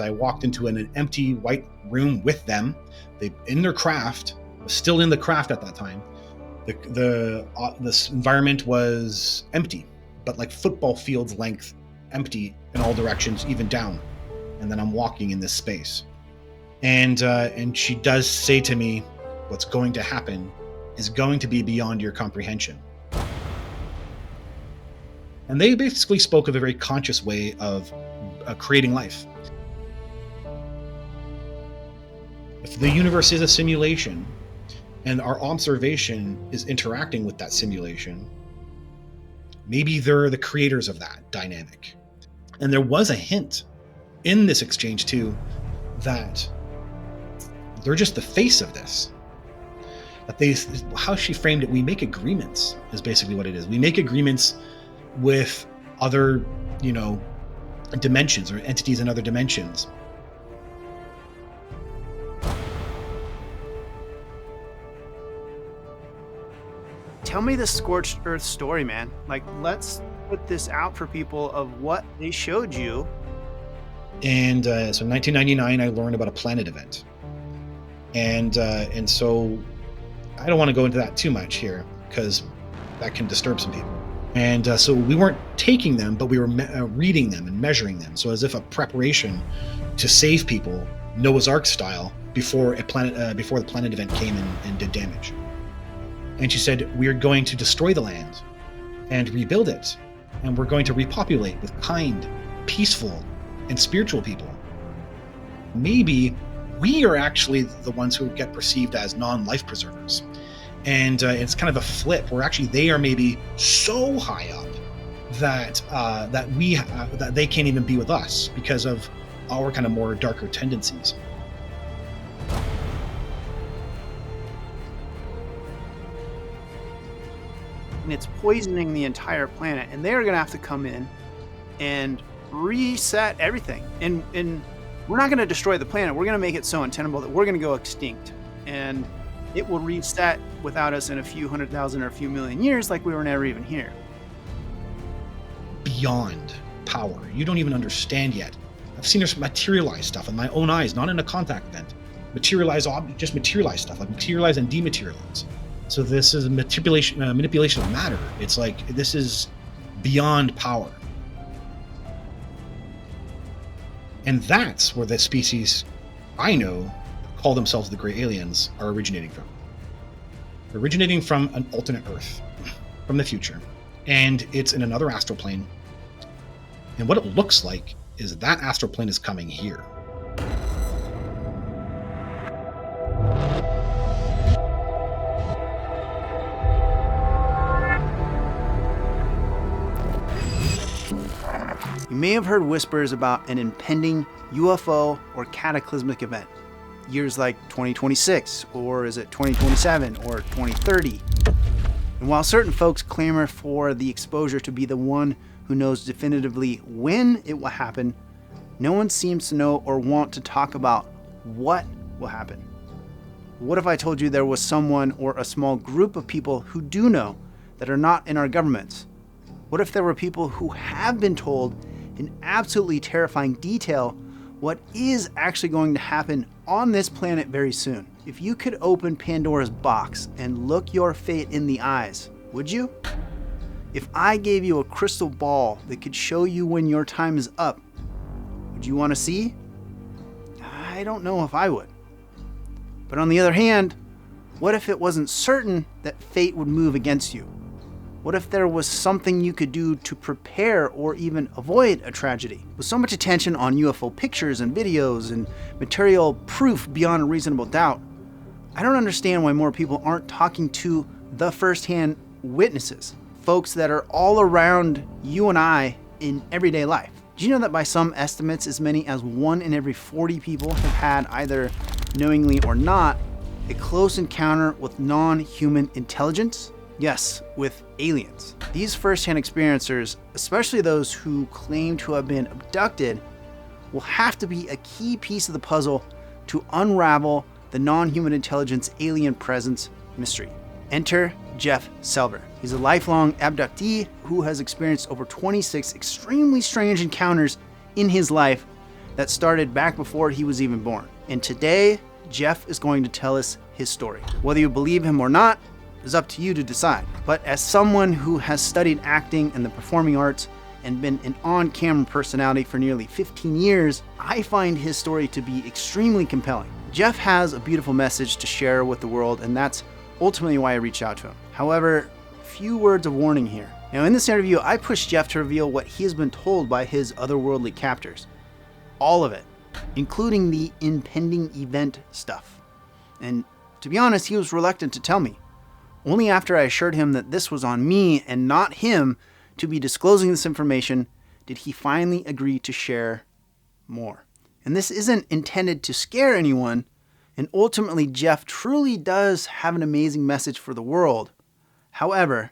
I walked into an empty white room with them. They, in their craft, was still in the craft at that time. This environment was empty, but like football fields length empty in all directions, even down. And then I'm walking in this space. And she does say to me, what's going to happen is going to be beyond your comprehension. And they basically spoke of a very conscious way of creating life. If the universe is a simulation and our observation is interacting with that simulation, maybe they're the creators of that dynamic. And there was a hint in this exchange too that they're just the face of this. That how she framed it, we make agreements is basically what it is. We make agreements with other, dimensions or entities in other dimensions. Tell me the scorched earth story, man. Like, let's put this out for people of what they showed you. And so in 1999, I learned about a planet event. And so I don't want to go into that too much here because that can disturb some people. And so we weren't taking them, but we were reading them and measuring them. So as if a preparation to save people, Noah's Ark style, before the planet event came and did damage. And she said, we are going to destroy the land and rebuild it. And we're going to repopulate with kind, peaceful, and spiritual people. Maybe we are actually the ones who get perceived as non-life preservers. And it's kind of a flip where actually they are maybe so high up that that they can't even be with us because of our kind of more darker tendencies. And it's poisoning the entire planet, and they're gonna have to come in and reset everything. And we're not gonna destroy the planet. We're gonna make it so untenable that we're gonna go extinct, and it will reset without us in a few 100,000 or a few million years, like we were never even here. Beyond power, you don't even understand yet. I've seen her materialize stuff with my own eyes, not in a contact event. Just materialize stuff, like materialize and dematerialize. So this is a manipulation of matter. It's like this is beyond power. And that's where the species I know call themselves the Grey Aliens are originating from. They're originating from an alternate Earth, from the future. And it's in another astral plane. And what it looks like is that astral plane is coming here. You may have heard whispers about an impending UFO or cataclysmic event. Years like 2026, or is it 2027, or 2030? And while certain folks clamor for the exposure to be the one who knows definitively when it will happen, no one seems to know or want to talk about what will happen. What if I told you there was someone or a small group of people who do know that are not in our governments? What if there were people who have been told in absolutely terrifying detail what is actually going to happen on this planet very soon? If you could open Pandora's box and look your fate in the eyes, would you? If I gave you a crystal ball that could show you when your time is up, would you want to see? I don't know if I would. But on the other hand, what if it wasn't certain that fate would move against you? What if there was something you could do to prepare or even avoid a tragedy? With so much attention on UFO pictures and videos and material proof beyond a reasonable doubt, I don't understand why more people aren't talking to the first-hand witnesses, folks that are all around you and I in everyday life. Do you know that by some estimates, as many as 1 in every 40 people have had, either knowingly or not, a close encounter with non-human intelligence? Yes, with aliens. These first-hand experiencers, especially those who claim to have been abducted, will have to be a key piece of the puzzle to unravel the non-human intelligence alien presence mystery. Enter Jeff Selver. He's a lifelong abductee who has experienced over 26 extremely strange encounters in his life that started back before he was even born. And today, Jeff is going to tell us his story. Whether you believe him or not is up to you to decide. But as someone who has studied acting and the performing arts and been an on-camera personality for nearly 15 years, I find his story to be extremely compelling. Jeff has a beautiful message to share with the world, and that's ultimately why I reached out to him. However, few words of warning here. Now, in this interview, I pushed Jeff to reveal what he has been told by his otherworldly captors. All of it, including the impending event stuff. And to be honest, he was reluctant to tell me. Only after I assured him that this was on me and not him to be disclosing this information did he finally agree to share more. And this isn't intended to scare anyone, and ultimately Jeff truly does have an amazing message for the world. However,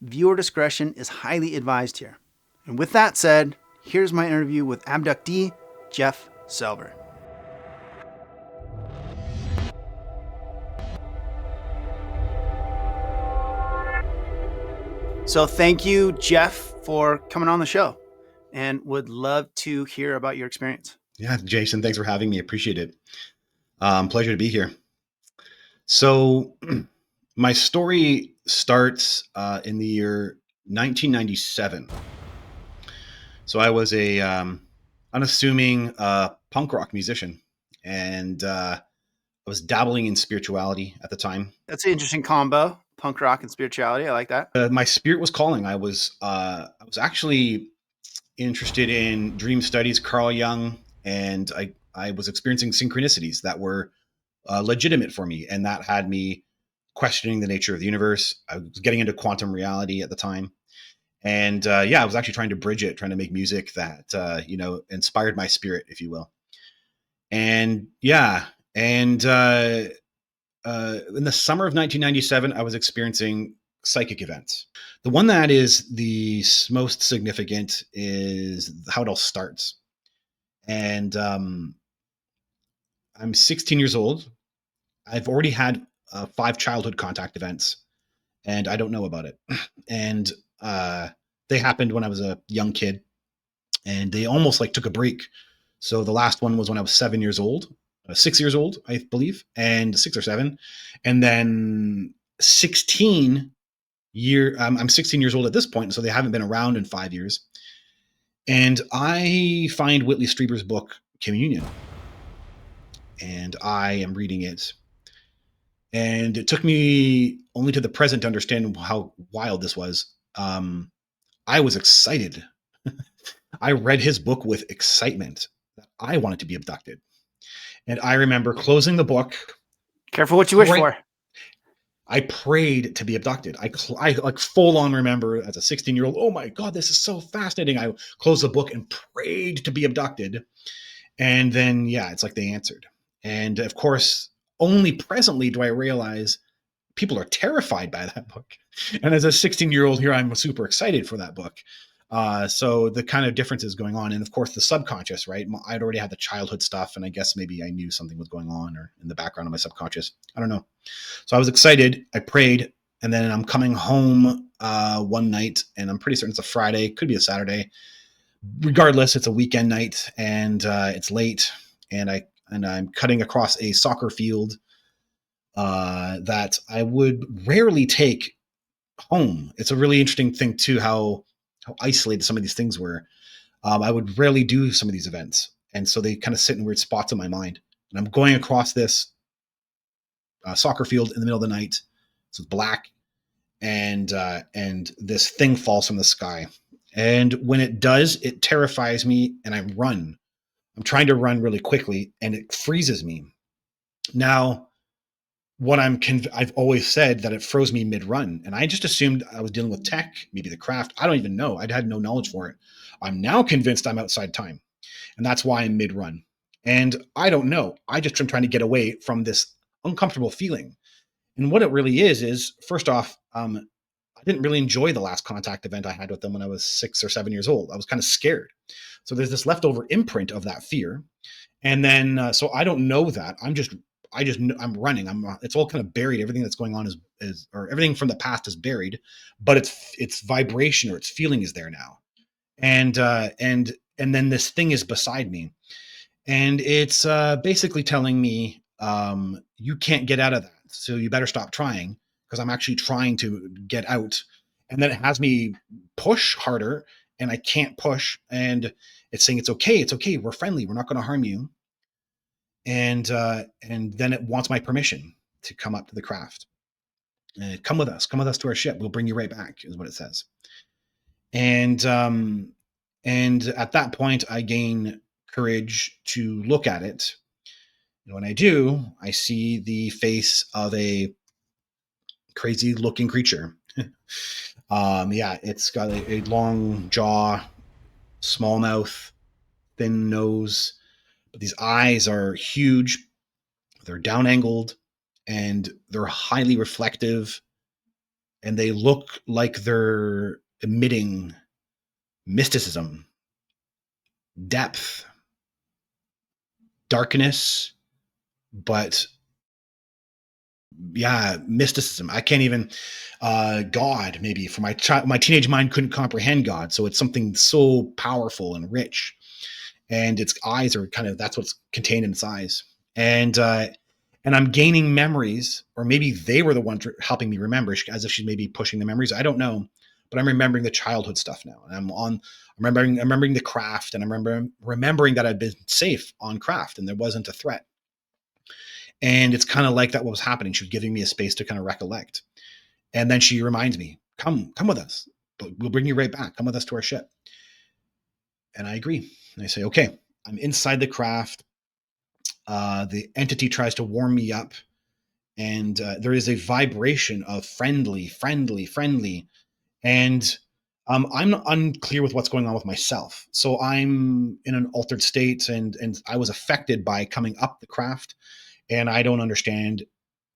viewer discretion is highly advised here. And with that said, here's my interview with Abductee Jeff Selver. So thank you, Jeff, for coming on the show, and would love to hear about your experience. Yeah, Jason, thanks for having me. Appreciate it. Pleasure to be here. So my story starts in the year 1997. So I was a unassuming punk rock musician, and I was dabbling in spirituality at the time. That's an interesting combo, punk rock and spirituality. I like that. My spirit was calling. I was actually interested in dream studies, Carl Jung, and I was experiencing synchronicities that were legitimate for me, and that had me questioning the nature of the universe. I was getting into quantum reality at the time. And I was actually trying to bridge it, trying to make music that, inspired my spirit, if you will. And in the summer of 1997, I was experiencing psychic events. The one that is the most significant is how it all starts. And I'm 16 years old. I've already had 5 childhood contact events, and I don't know about it. And they happened when I was a young kid, and they almost like took a break. So the last one was when I was 6 years old, I believe, and 6 or 7. And then I'm 16 years old at this point. So they haven't been around in 5 years. And I find Whitley Strieber's book, Communion, and I am reading it. And it took me only to the present to understand how wild this was. I was excited. I read his book with excitement that I wanted to be abducted. And I remember closing the book. Careful what you wish for. I prayed to be abducted. I like full on remember as a 16-year-old, oh my God, this is so fascinating. I closed the book and prayed to be abducted. And then, it's like they answered. And of course, only presently do I realize people are terrified by that book. And as a 16-year-old here, I'm super excited for that book. So the kind of differences going on. And of course, the subconscious, right? I'd already had the childhood stuff, and I guess maybe I knew something was going on or in the background of my subconscious. I don't know. So I was excited. I prayed. And then I'm coming home one night, and I'm pretty certain it's a Friday. Could be a Saturday. Regardless, it's a weekend night, and it's late. And I'm cutting across a soccer field that I would rarely take home. It's a really interesting thing too, how isolated some of these things were. I would rarely do some of these events, and so they kind of sit in weird spots in my mind. And I'm going across this soccer field in the middle of the night. It's black, and this thing falls from the sky. And when it does, it terrifies me, and I run. I'm trying to run really quickly, and it freezes me. Now, what I've always said that it froze me mid-run, and I just assumed I was dealing with tech, maybe the craft. I don't even know. I'd had no knowledge for it. I'm now convinced I'm outside time, and that's why I'm mid-run. And I don't know. I just am trying to get away from this uncomfortable feeling. And what it really is first off, I didn't really enjoy the last contact event I had with them when I was 6 or 7 years old. I was kind of scared. So there's this leftover imprint of that fear. And then, so I don't know that. I'm running. It's all kind of buried. Everything that's going on or everything from the past is buried, but its vibration or its feeling is there now. And and then this thing is beside me, and it's basically telling me, you can't get out of that, so you better stop trying, because I'm actually trying to get out. And then it has me push harder, and I can't push, and it's saying it's okay, we're friendly, we're not going to harm you. And then it wants my permission to come up to the craft. Come with us to our ship, we'll bring you right back, is what it says. And at that point I gain courage to look at it. And when I do, I see the face of a crazy looking creature. Yeah, it's got a long jaw, small mouth, thin nose, but these eyes are huge. They're down angled, and they're highly reflective, and they look like they're emitting mysticism, depth, darkness, but yeah, mysticism. I can't even God, maybe, for my teenage mind couldn't comprehend God, so it's something so powerful and rich. And its eyes are kind of, that's what's contained in its eyes. And I'm gaining memories, or maybe they were the ones helping me remember, as if she's maybe pushing the memories, I don't know. But I'm remembering the childhood stuff now, and I'm remembering the craft, and I'm remembering that I'd been safe on craft and there wasn't a threat. And it's kind of like that what was happening. She was giving me a space to kind of recollect. And then she reminds me, come with us, but we'll bring you right back, come with us to our ship. And I agree, and I say, okay. I'm inside the craft. The entity tries to warm me up, and there is a vibration of friendly, friendly, friendly. And I'm unclear with what's going on with myself, so I'm in an altered state, and I was affected by coming up the craft, and I don't understand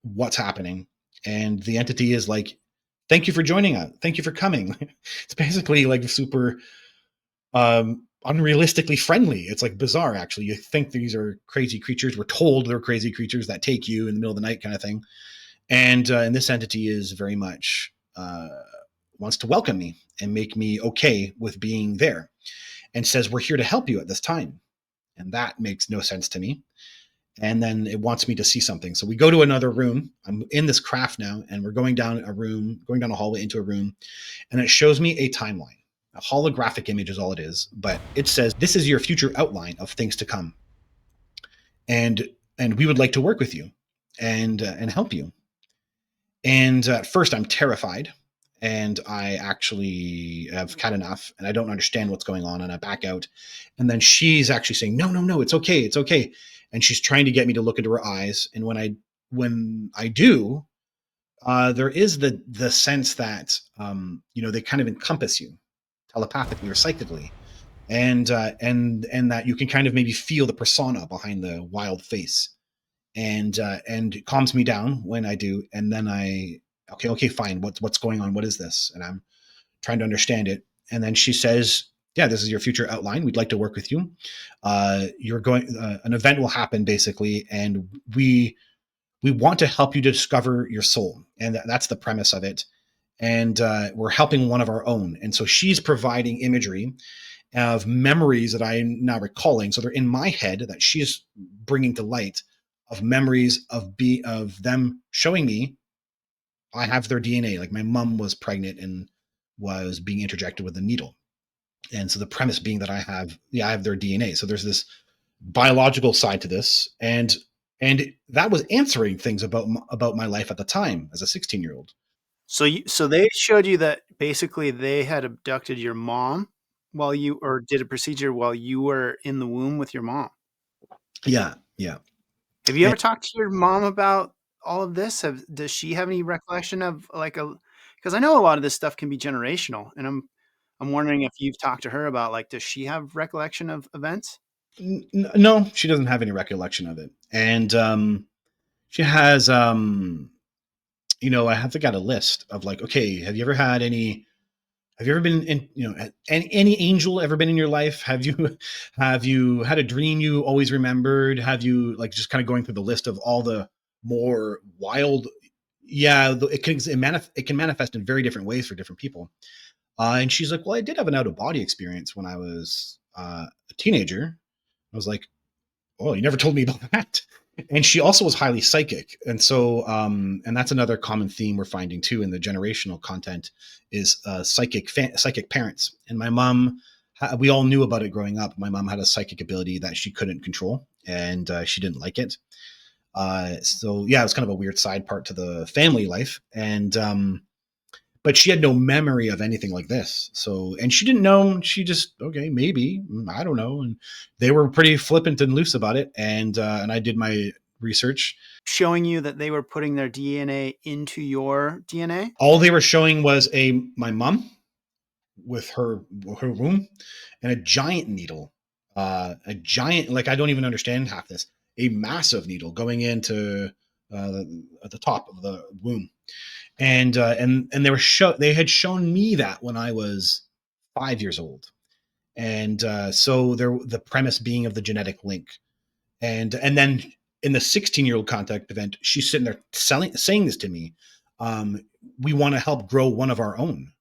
what's happening. And the entity is like, thank you for joining us, thank you for coming. It's basically like super unrealistically friendly. It's like bizarre, actually. You think these are crazy creatures, we're told they're crazy creatures that take you in the middle of the night, kind of thing. And this entity is very much wants to welcome me and make me okay with being there, and says, we're here to help you at this time. And that makes no sense to me. And then it wants me to see something, so we go to another room. I'm in this craft now, and we're going down a hallway into a room, and it shows me a timeline. A holographic image is all it is, but it says, this is your future outline of things to come, and we would like to work with you and help you. And at first I'm terrified, and I actually have had enough, and I don't understand what's going on, and I back out. And then she's actually saying, no, it's okay, it's okay. And she's trying to get me to look into her eyes. And when I do, there is the sense that they kind of encompass you telepathically or psychically, and that you can kind of maybe feel the persona behind the wild face, and it calms me down when I do. And then okay, fine, what's going on, what is this? And I'm trying to understand it. And then she says, yeah, this is your future outline, we'd like to work with you. You're going an event will happen, basically, and we want to help you to discover your soul, and that's the premise of it. And we're helping one of our own. And so she's providing imagery of memories that I'm now recalling. So they're in my head, that she's bringing to light, of memories of them showing me I have their DNA. Like, my mom was pregnant and was being interjected with a needle. And so the premise being that I have their DNA. So there's this biological side to this. And that was answering things about my life at the time as a 16-year-old. So they showed you that basically they had abducted your mom or did a procedure while you were in the womb with your mom. Yeah. Have you ever talked to your mom about all of this? Does she have any recollection of because I know a lot of this stuff can be generational, and I'm wondering if you've talked to her about, does she have recollection of events? No, she doesn't have any recollection of it. And she has I have to get a list of, like, okay, have you ever been in, any angel ever been in your life? Have you had a dream you always remembered? Have you, like, just kind of going through the list of all the more wild, it can manifest in very different ways for different people. And she's like, well, I did have an out of body experience when I was a teenager. I was like, oh, you never told me about that. And she also was highly psychic. And so, and that's another common theme we're finding too in the generational content is psychic parents. And my mom, we all knew about it growing up. My mom had a psychic ability that she couldn't control, and she didn't like it. So yeah, it was kind of a weird side part to the family life. And but she had no memory of anything like this. So, and she didn't know. She just, okay, maybe, I don't know. And they were pretty flippant and loose about it. And I did my research. Showing you that they were putting their DNA into your DNA. All they were showing was my mom with her womb and a giant needle, a giant, like, I don't even understand half this, a massive needle going into at the top of the womb. And they had shown me that when I was 5 years old. And so the premise being of the genetic link. And then in the 16-year-old contact event, she's sitting there saying this to me. We want to help grow one of our own.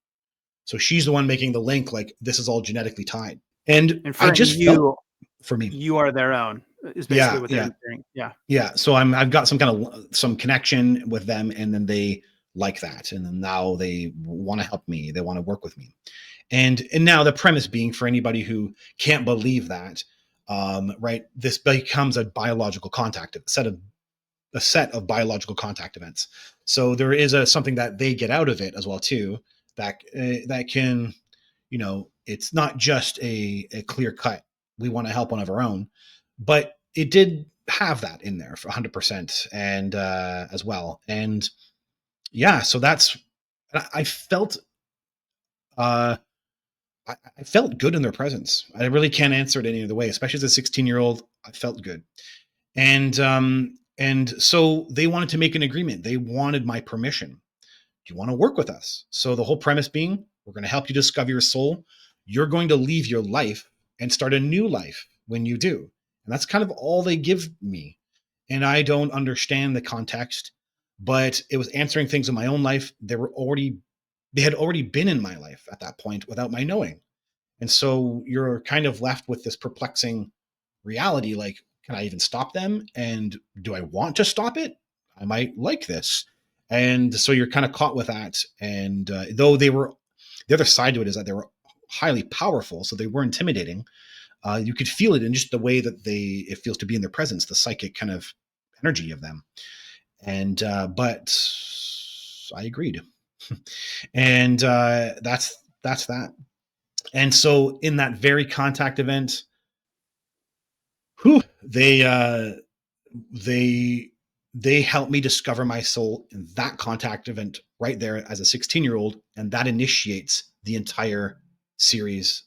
So she's the one making the link, like, this is all genetically tied. And I just felt, for me, you are their own is basically what they're doing. Yeah. So I've got some connection with them, and then they like that. And then now they want to help me. They want to work with me. And now the premise being, for anybody who can't believe that, right, this becomes a biological contact, a set of biological contact events. So there is something that they get out of it as well too, that can, it's not just a clear cut, we want to help one of our own, but it did have that in there for 100%, and as well. And yeah, so I felt I felt good in their presence. I really can't answer it any other way, especially as a 16-year-old. I felt good. And so they wanted to make an agreement. They wanted my permission. Do you want to work with us? So the whole premise being, we're going to help you discover your soul. You're going to leave your life and start a new life when you do. And that's kind of all they give me. And I don't understand the context, but it was answering things in my own life. They had already been in my life at that point without my knowing. And so you're kind of left with this perplexing reality. Like, can I even stop them? And do I want to stop it? I might like this. And so you're kind of caught with that. And though the other side to it is that they were highly powerful, so they were intimidating. You could feel it in just the way that it feels to be in their presence, the psychic kind of energy of them. And but I agreed. And that's that. And so in that very contact event, they helped me discover my soul in that contact event right there as a 16-year-old, and that initiates the entire series.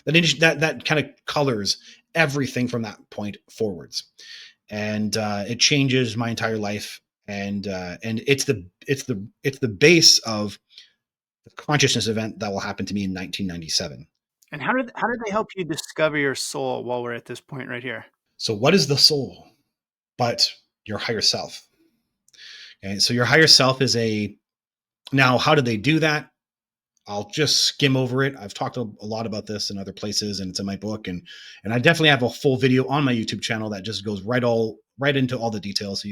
That kind of colors everything from that point forwards, and it changes my entire life. And it's the base of the consciousness event that will happen to me in 1997. And how did they help you discover your soul while we're at this point right here? So what is the soul but your higher self? Okay, so your higher self is now, how do they do that? I'll just skim over it. I've talked a lot about this in other places, and it's in my book, and I definitely have a full video on my YouTube channel that just goes right into all the details. So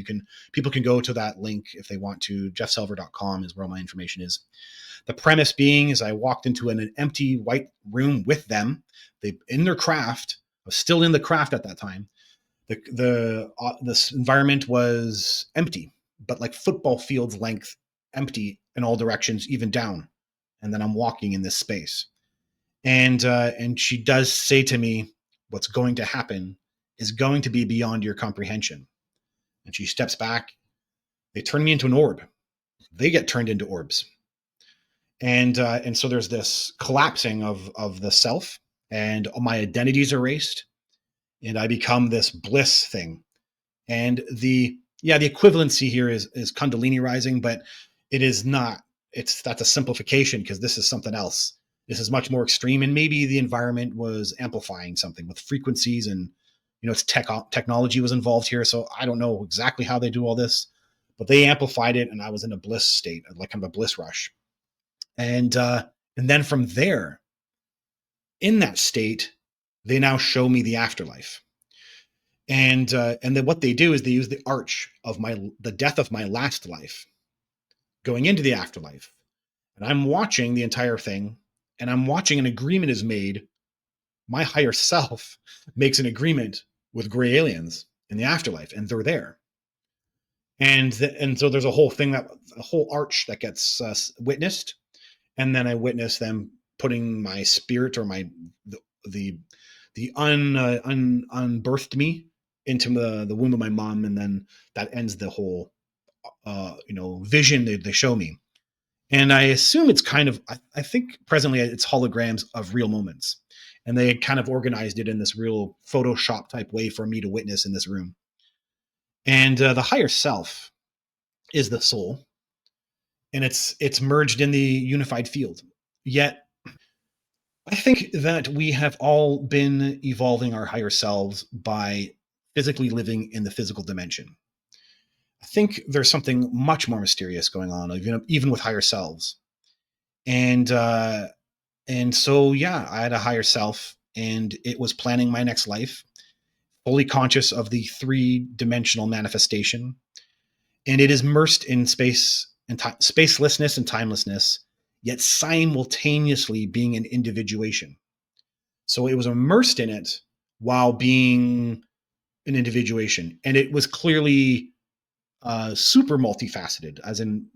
people can go to that link if they want to. jeffselver.com is where all my information is. The premise being is I walked into an empty white room with them. They in their craft. I was still in the craft at that time. This environment was empty, but like football fields length empty in all directions, even down. And then I'm walking in this space. And she does say to me, what's going to happen is going to be beyond your comprehension. And she steps back. They turn me into an orb. They get turned into orbs. And so there's this collapsing of the self, and my identity is erased, and I become this bliss thing. And the equivalency here is Kundalini rising, but it is not. That's a simplification, because this is something else. This is much more extreme, and maybe the environment was amplifying something with frequencies, and it's technology was involved here. So I don't know exactly how they do all this, but they amplified it, and I was in a bliss state, like kind of a bliss rush. And then from there, in that state, they now show me the afterlife. And then what they do is they use the arch of the death of my last life going into the afterlife. And I'm watching the entire thing, and I'm watching an agreement is made. My higher self makes an agreement with gray aliens in the afterlife, and they're there. And so there's a whole thing, that a whole arch that gets witnessed, and then I witness them putting my spirit, or the unbirthed me into the womb of my mom, and then that ends the whole vision they show me. And I assume it's kind of, I think presently it's holograms of real moments, and they had kind of organized it in this real Photoshop type way for me to witness in this room. And the higher self is the soul, and it's merged in the unified field. Yet I think that we have all been evolving our higher selves by physically living in the physical dimension. I think there's something much more mysterious going on, even with higher selves. And so yeah, I had a higher self, and it was planning my next life, fully conscious of the three-dimensional manifestation, and it is immersed in space and spacelessness and timelessness, yet simultaneously being an individuation. So it was immersed in it while being an individuation, and it was clearly super multifaceted, as in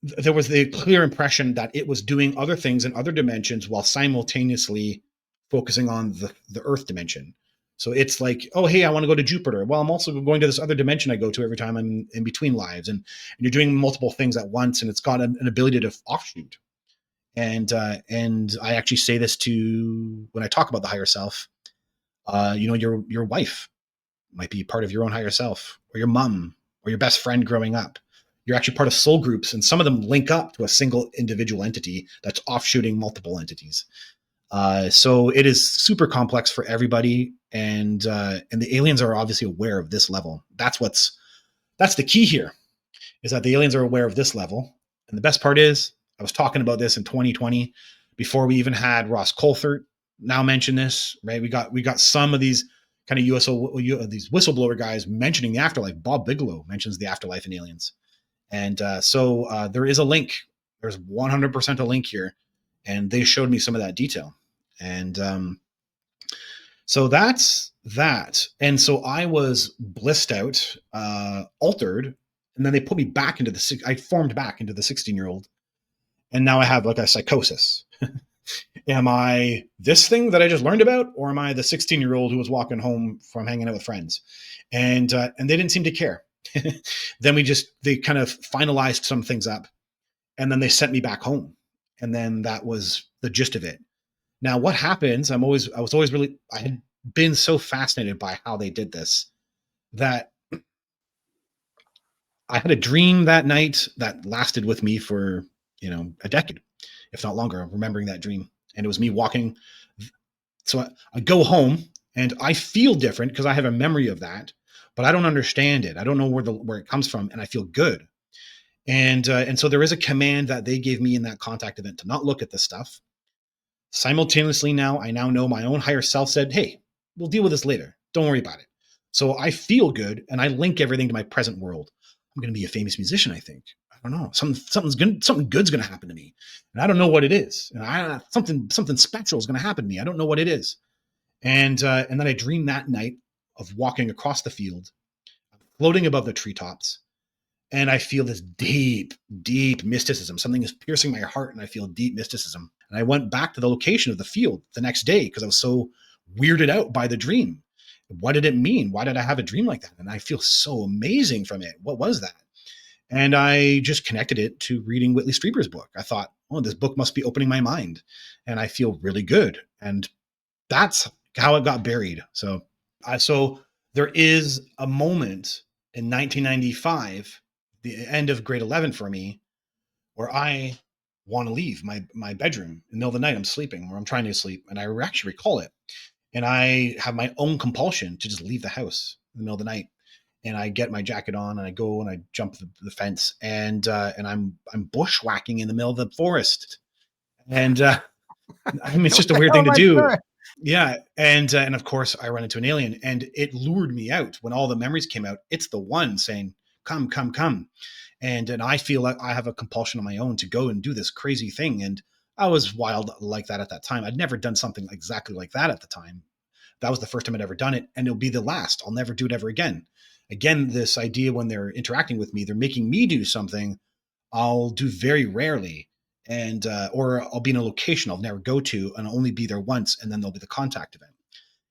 there was the clear impression that it was doing other things in other dimensions while simultaneously focusing on the Earth dimension. So it's like, oh, hey, I want to go to Jupiter. Well, I'm also going to this other dimension I go to every time I'm in between lives. And you're doing multiple things at once, and it's got an ability to offshoot. And I actually say this to, when I talk about the higher self, your wife might be part of your own higher self, or your mom, or your best friend growing up. You're actually part of soul groups, and some of them link up to a single individual entity that's offshooting multiple entities. So it is super complex for everybody, and the aliens are obviously aware of this level. That's the key here, is that the aliens are aware of this level. And the best part is, I was talking about this in 2020 before we even had Ross Coulthert now mention this, right? We got some of these kind of these whistleblower guys mentioning the afterlife. Bob Bigelow mentions the afterlife and aliens. And so there is a link. There's 100% a link here. And they showed me some of that detail. And so that's that. And so I was blissed out, altered, and then they put me back into I formed back into the 16-year-old. And now I have like a psychosis. Am I this thing that I just learned about, or am I the 16-year-old who was walking home from hanging out with friends? And they didn't seem to care. Then they kind of finalized some things up, and then they sent me back home. And then that was the gist of it. Now, what happens? I had been so fascinated by how they did this that I had a dream that night that lasted with me for, a decade, if not longer, remembering that dream. And it was me walking. So I go home and I feel different because I have a memory of that, but I don't understand it. I don't know where it comes from, and I feel good. And so there is a command that they gave me in that contact event to not look at this stuff. Simultaneously, I now know my own higher self said, hey, we'll deal with this later. Don't worry about it. So I feel good, and I link everything to my present world. I'm going to be a famous musician, I think. I don't know. Something good's going to happen to me, and I don't know what it is. And something special is going to happen to me. I don't know what it is. And then I dreamed that night of walking across the field, floating above the treetops, and I feel this deep, deep mysticism. Something is piercing my heart, and I feel deep mysticism. And I went back to the location of the field the next day because I was so weirded out by the dream. What did it mean? Why did I have a dream like that? And I feel so amazing from it. What was that? And I just connected it to reading Whitley Strieber's book. I thought, oh, this book must be opening my mind, and I feel really good. And that's how it got buried. So there is a moment in 1995, the end of grade 11 for me, where I want to leave my bedroom in the middle of the night. I'm sleeping, or I'm trying to sleep, and I actually recall it. And I have my own compulsion to just leave the house in the middle of the night. And I get my jacket on, and I go and I jump the fence, and I'm bushwhacking in the middle of the forest. And I mean, it's just a weird thing to do. Yeah, and of course I run into an alien, and it lured me out when all the memories came out. It's the one saying, "Come, come, come," and I feel like I have a compulsion on my own to go and do this crazy thing. And I was wild like that at that time. I'd never done something exactly like that at the time. That was the first time I'd ever done it, and it'll be the last. I'll never do it ever again. Again, this idea when they're interacting with me, they're making me do something I'll do very rarely, and or I'll be in a location I'll never go to, and I'll only be there once, and then there'll be the contact event.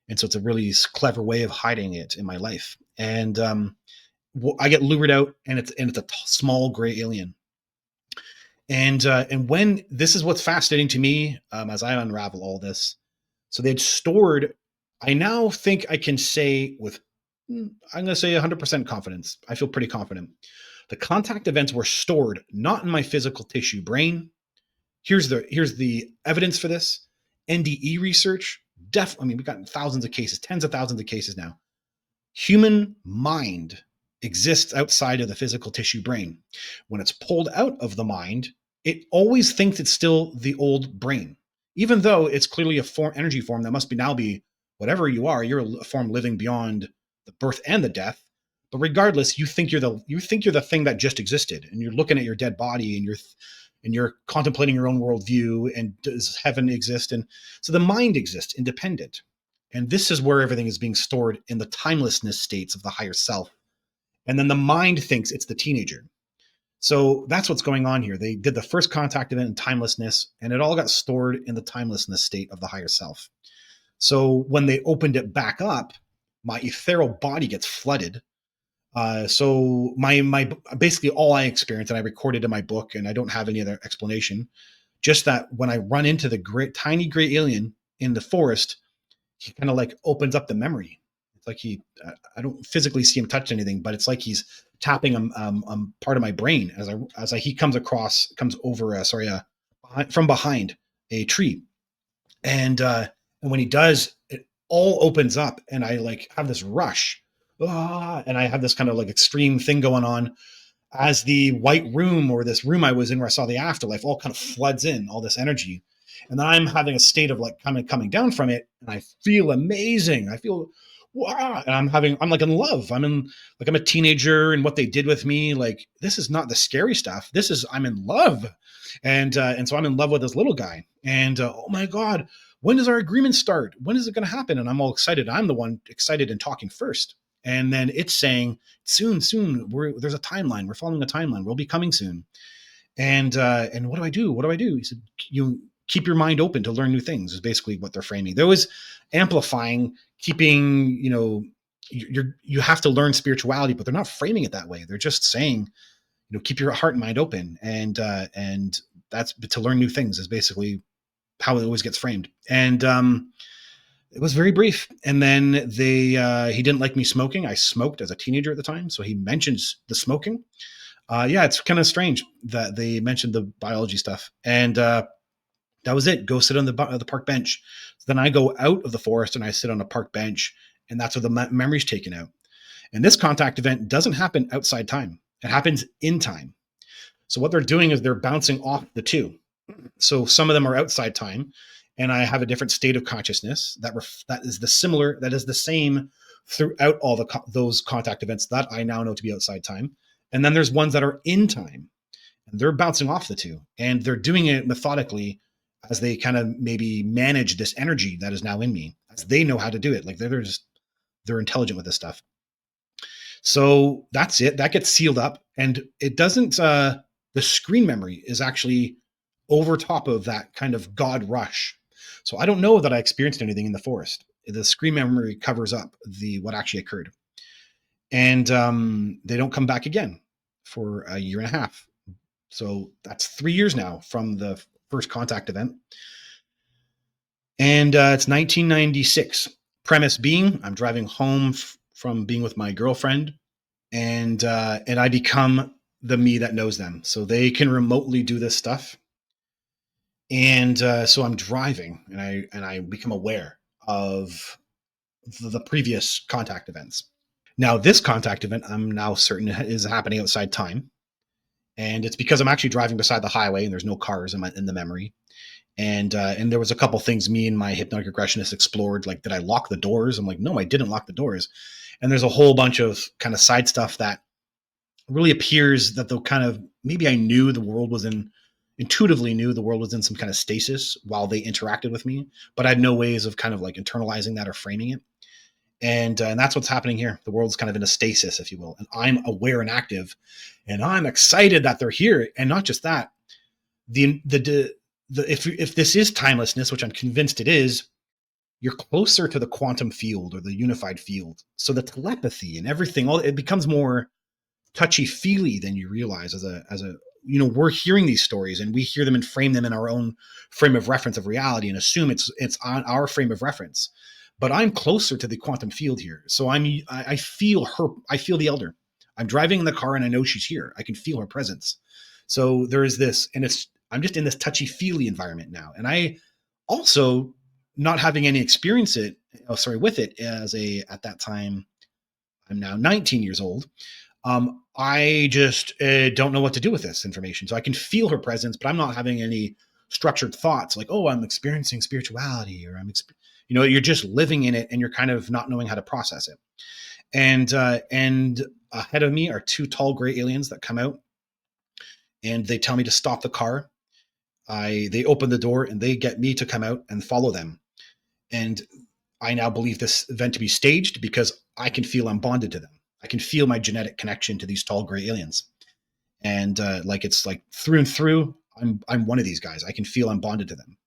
And so it's a really clever way of hiding it in my life. And I get lured out, and it's a small gray alien. And when this is what's fascinating to me, as I unravel all this. So they'd stored. I now think I can say with, I'm going to say 100% confidence. I feel pretty confident. The contact events were stored not in my physical tissue brain. Here's the evidence for this. NDE research. I mean, we've gotten thousands of cases, tens of thousands of cases now. Human mind exists outside of the physical tissue brain. When it's pulled out of the mind, it always thinks it's still the old brain, even though it's clearly a energy form that must now be whatever you are. You're a form living beyond the birth and the death. But regardless, you think you're the thing that just existed, and you're looking at your dead body, and you're contemplating your own worldview, and does heaven exist? And so the mind exists independent. And this is where everything is being stored in the timelessness states of the higher self. And then the mind thinks it's the teenager. So that's what's going on here. They did the first contact event in timelessness, and it all got stored in the timelessness state of the higher self. So when they opened it back up, my ethereal body gets flooded. So my basically all I experienced, and I recorded in my book, and I don't have any other explanation, just that when I run into the tiny gray alien in the forest, he kind of like opens up the memory. It's like I don't physically see him touch anything, but it's like he's tapping part of my brain he comes over, from behind a tree. And when he does, it all opens up, and I like have this rush. And I have this kind of like extreme thing going on as the white room, or this room I was in where I saw the afterlife, all kind of floods in all this energy. And then I'm having a state of like coming down from it, and I feel amazing. I feel wow, and I'm like in love. I'm a teenager, and what they did with me, like this is not the scary stuff. I'm in love, and so I'm in love with this little guy. And oh my god, when does our agreement start? When is it going to happen? And I'm all excited. I'm the one excited and talking first. And then it's saying soon. There's a timeline. We're following a timeline. We'll be coming soon. And what do I do? What do I do? He said, you keep your mind open to learn new things, is basically what they're framing. They're always amplifying, keeping, you have to learn spirituality, but they're not framing it that way. They're just saying, keep your heart and mind open. And that's to learn new things is basically how it always gets framed. And it was very brief. And then he didn't like me smoking. I smoked as a teenager at the time. So he mentions the smoking. Yeah, it's kind of strange that they mentioned the biology stuff. And that was it. Go sit on the park bench. So then I go out of the forest and I sit on a park bench, and that's where the memory's taken out. And this contact event doesn't happen outside time. It happens in time. So what they're doing is they're bouncing off the two. So some of them are outside time, and I have a different state of consciousness that is the same throughout all those contact events that I now know to be outside time. And then there's ones that are in time, and they're bouncing off the two, and they're doing it methodically as they kind of maybe manage this energy that is now in me, as they know how to do it. Like they're intelligent with this stuff. So that's it. That gets sealed up, and it doesn't. The screen memory is actually over top of that kind of God rush. So I don't know that I experienced anything in the forest. The screen memory covers up what actually occurred. And they don't come back again for a year and a half. So that's 3 years now from the first contact event. And it's 1996. Premise being, I'm driving home from being with my girlfriend, and I become the me that knows them. So they can remotely do this stuff. And so I'm driving, and I become aware of the previous contact events. Now, this contact event, I'm now certain is happening outside time. And it's because I'm actually driving beside the highway, and there's no cars in the memory. And there was a couple things me and my hypnotic regressionist explored, like, did I lock the doors? I'm like, no, I didn't lock the doors. And there's a whole bunch of kind of side stuff that really appears that the kind of, maybe I knew the world was in, intuitively knew the world was in some kind of stasis while they interacted with me, but I had no ways of kind of like internalizing that or framing it. And that's what's happening here. The world's kind of in a stasis, if you will, and I'm aware and active, and I'm excited that they're here. And not just that, if this is timelessness, which I'm convinced it is, you're closer to the quantum field or the unified field. So the telepathy and everything, all it becomes more touchy feely than you realize. As a we're hearing these stories and we hear them and frame them in our own frame of reference of reality and assume it's on our frame of reference. But I'm closer to the quantum field here, so I feel her. I feel the elder. I'm driving in the car and I know she's here. I can feel her presence. So there is this, and I'm just in this touchy feely environment now, and I also, not having any experience with it at that time. I'm now 19 years old. I just don't know what to do with this information. So I can feel her presence, but I'm not having any structured thoughts like, oh, I'm experiencing spirituality, or you're just living in it and you're kind of not knowing how to process it. And ahead of me are two tall gray aliens that come out and they tell me to stop the car. They open the door and they get me to come out and follow them. And I now believe this event to be staged because I can feel I'm bonded to them. I can feel my genetic connection to these tall gray aliens. And it's like through and through, I'm one of these guys. I can feel I'm bonded to them.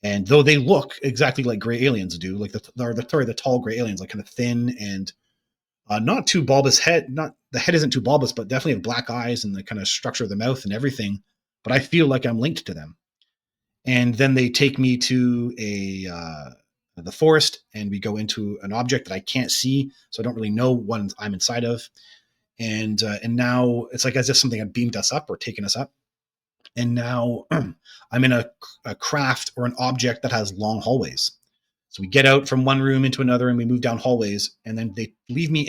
And though they look exactly like gray aliens do, like the tall gray aliens, like kind of thin and not too bulbous head. Not the head isn't too bulbous, but definitely have black eyes and the kind of structure of the mouth and everything. But I feel like I'm linked to them. And then they take me to the forest, and we go into an object that I can't see, so I don't really know what I'm inside of. And now it's like as if something had beamed us up or taken us up. And now I'm in a craft or an object that has long hallways. So we get out from one room into another and we move down hallways, and then they leave me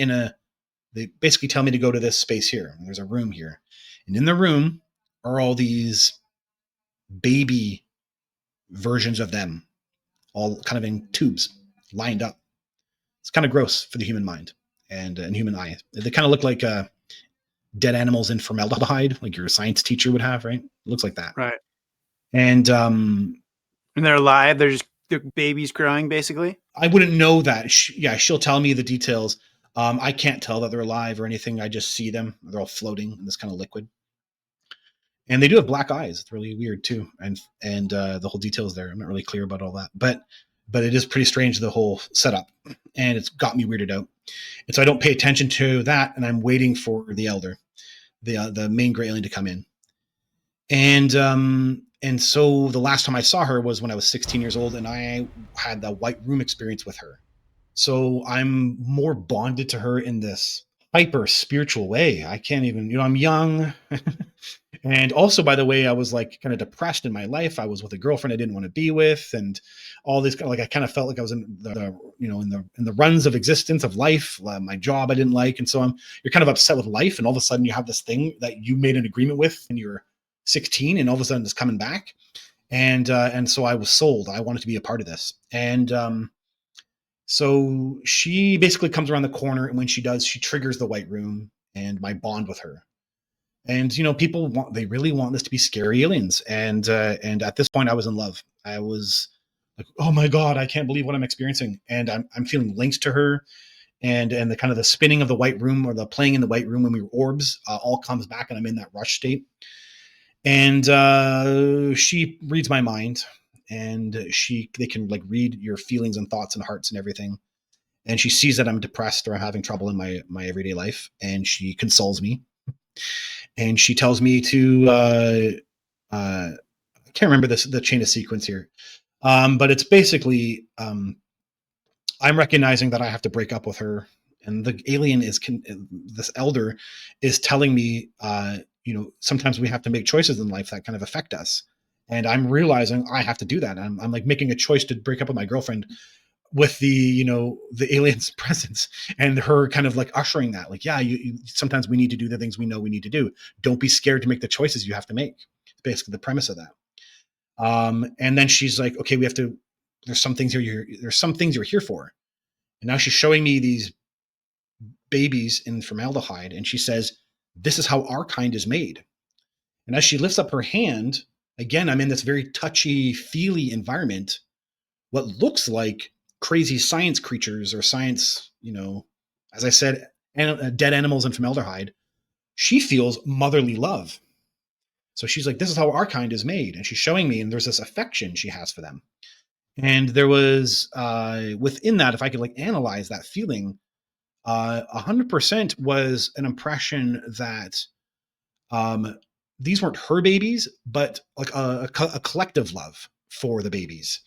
they basically tell me to go to this space here. There's a room here. And in the room are all these baby versions of them, all kind of in tubes lined up. It's kind of gross for the human mind and human eye. They kind of look like dead animals in formaldehyde, like your science teacher would have, right? It looks like that. Right. And they're alive. They're babies growing, basically. I wouldn't know that. She'll tell me the details. I can't tell that they're alive or anything. I just see them. They're all floating in this kind of liquid. And they do have black eyes. It's really weird too. And the whole details there. I'm not really clear about all that, but it is pretty strange, the whole setup, and it's got me weirded out. And so I don't pay attention to that, and I'm waiting for the elder, the main gray alien, to come in. And so the last time I saw her was when I was 16 years old, and I had the white room experience with her. So I'm more bonded to her in this hyper spiritual way. I can't even, I'm young. And also, by the way, I was like kind of depressed in my life. I was with a girlfriend I didn't want to be with, and all this kind of, like, I kind of felt like I was in the runs of existence of life. My job I didn't like, and so you're kind of upset with life, and all of a sudden you have this thing that you made an agreement with when you're 16, and all of a sudden it's coming back, and so I was sold. I wanted to be a part of this, and so she basically comes around the corner, and when she does, she triggers the white room and my bond with her. And people they really want this to be scary aliens, and at this point I was in love. I was like, oh my god, I can't believe what I'm experiencing, and I'm feeling linked to her, and the kind of the spinning of the white room, or the playing in the white room when we were orbs, all comes back, and I'm in that rush state. And she reads my mind, and they can like read your feelings and thoughts and hearts and everything. And she sees that I'm depressed or I'm having trouble in my everyday life, and she consoles me. And she tells me to I can't remember the chain of sequence here, but it's basically I'm recognizing that I have to break up with her, and the alien this elder is telling me sometimes we have to make choices in life that kind of affect us, and I'm realizing I have to do that. I'm like making a choice to break up with my girlfriend with the alien's presence, and her kind of like ushering that, like, yeah, you sometimes we need to do the things we know we need to do. Don't be scared to make the choices you have to make. It's basically the premise of that. And then she's like, okay, we have to, there's some things there's some things you're here for. And now she's showing me these babies in formaldehyde. And she says, this is how our kind is made. And as she lifts up her hand, again, I'm in this very touchy, feely environment. What looks like crazy science creatures or science, as I said, dead animals in formaldehyde, she feels motherly love. So she's like, this is how our kind is made. And she's showing me, and there's this affection she has for them. And there was, within that, if I could like analyze that feeling, 100% was an impression that these weren't her babies, but like a collective love for the babies,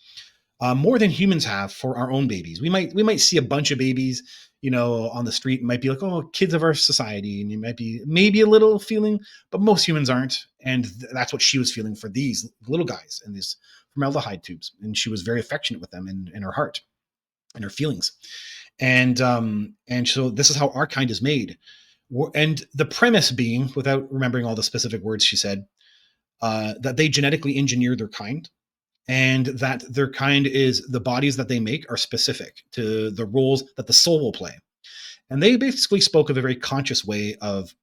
more than humans have for our own babies. We might see a bunch of babies, on the street, and might be like, oh, kids of our society, and you might be maybe a little feeling, but most humans aren't, and that's what she was feeling for these little guys in these formaldehyde tubes, and she was very affectionate with them in her heart and her feelings, and so this is how our kind is made. And the premise being, without remembering all the specific words she said, that they genetically engineer their kind, and that their kind is the bodies that they make are specific to the roles that the soul will play. And they basically spoke of a very conscious way of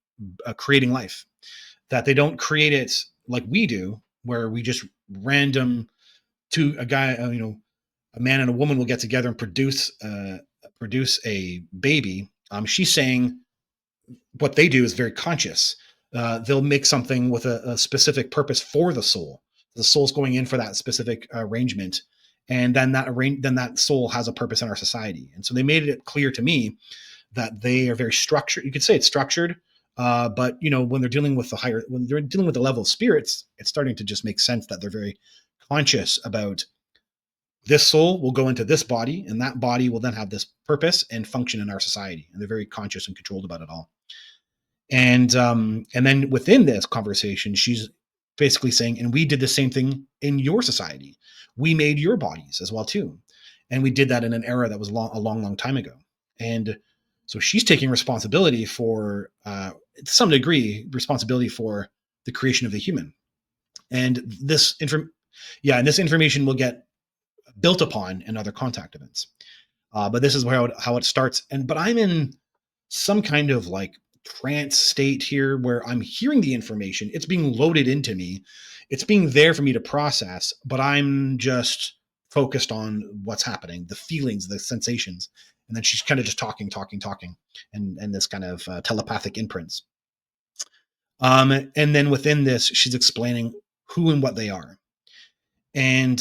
creating life, that they don't create it like we do, where we just random to a guy, a man and a woman will get together and produce a baby. She's saying what they do is very conscious. They'll make something with a specific purpose for the soul. The soul's going in for that specific arrangement, and then that soul has a purpose in our society. And so they made it clear to me that they are very structured. You could say it's structured, but when they're dealing with when they're dealing with the level of spirits, it's starting to just make sense that they're very conscious about this soul will go into this body, and that body will then have this purpose and function in our society. And they're very conscious and controlled about it all. And then within this conversation, she's basically saying, and we did the same thing in your society. We made your bodies as well too, and we did that in an era that was a long time ago. And so she's taking responsibility for, to some degree, responsibility for the creation of the human. And this information will get built upon in other contact events. But this is how it starts. But I'm in some kind of like trance state here where I'm hearing the information. It's being loaded into me. It's being there for me to process, but I'm just focused on what's happening, the feelings, the sensations. And then she's kind of just talking, and this kind of telepathic imprints. And then within this, she's explaining who and what they are. And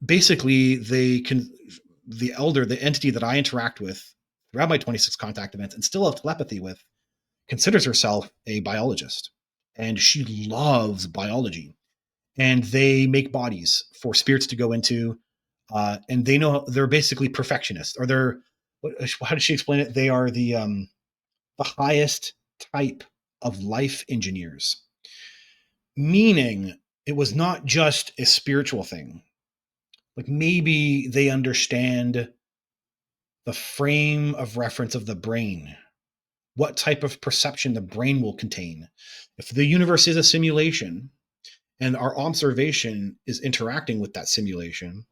basically, the entity that I interact with throughout my 26 contact events and still have telepathy with, considers herself a biologist. And she loves biology. And they make bodies for spirits to go into. And they know they're basically perfectionists, or how did she explain it? They are the highest type of life engineers. Meaning it was not just a spiritual thing. Like maybe they understand the frame of reference of the brain, what type of perception the brain will contain. If the universe is a simulation and our observation is interacting with that simulation,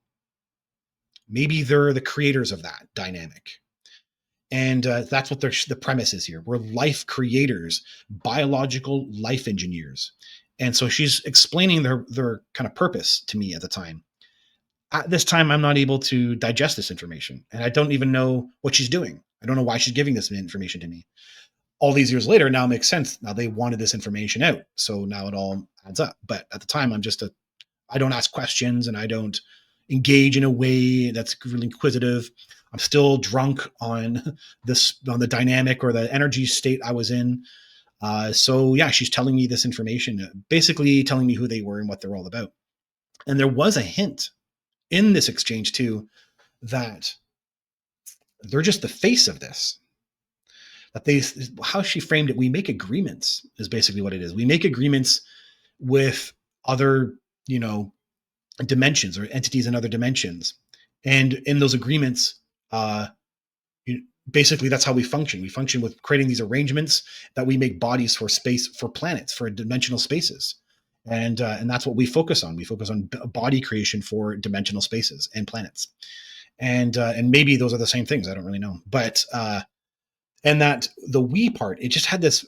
maybe they're the creators of that dynamic. And that's what the premise is here. We're life creators, biological life engineers. And so she's explaining their kind of purpose to me at the time. At this time, I'm not able to digest this information, and I don't even know what she's doing. I don't know why she's giving this information to me. All these years later, now it makes sense. Now they wanted this information out, so now it all adds up. But at the time, I don't ask questions, and I don't engage in a way that's really inquisitive. I'm still drunk on the dynamic or the energy state I was in. So yeah, she's telling me this information, basically telling me who they were and what they're all about. And there was a hint in this exchange too, that they're just the face of this. How she framed it, we make agreements is basically what it is. We make agreements with other, dimensions or entities in other dimensions. And in those agreements, basically that's how we function. We function with creating these arrangements that we make bodies for space, for planets, for dimensional spaces. and that's what we focus on. We focus on body creation for dimensional spaces and planets, and maybe those are the same things. I don't really know, but and that the we part, it had this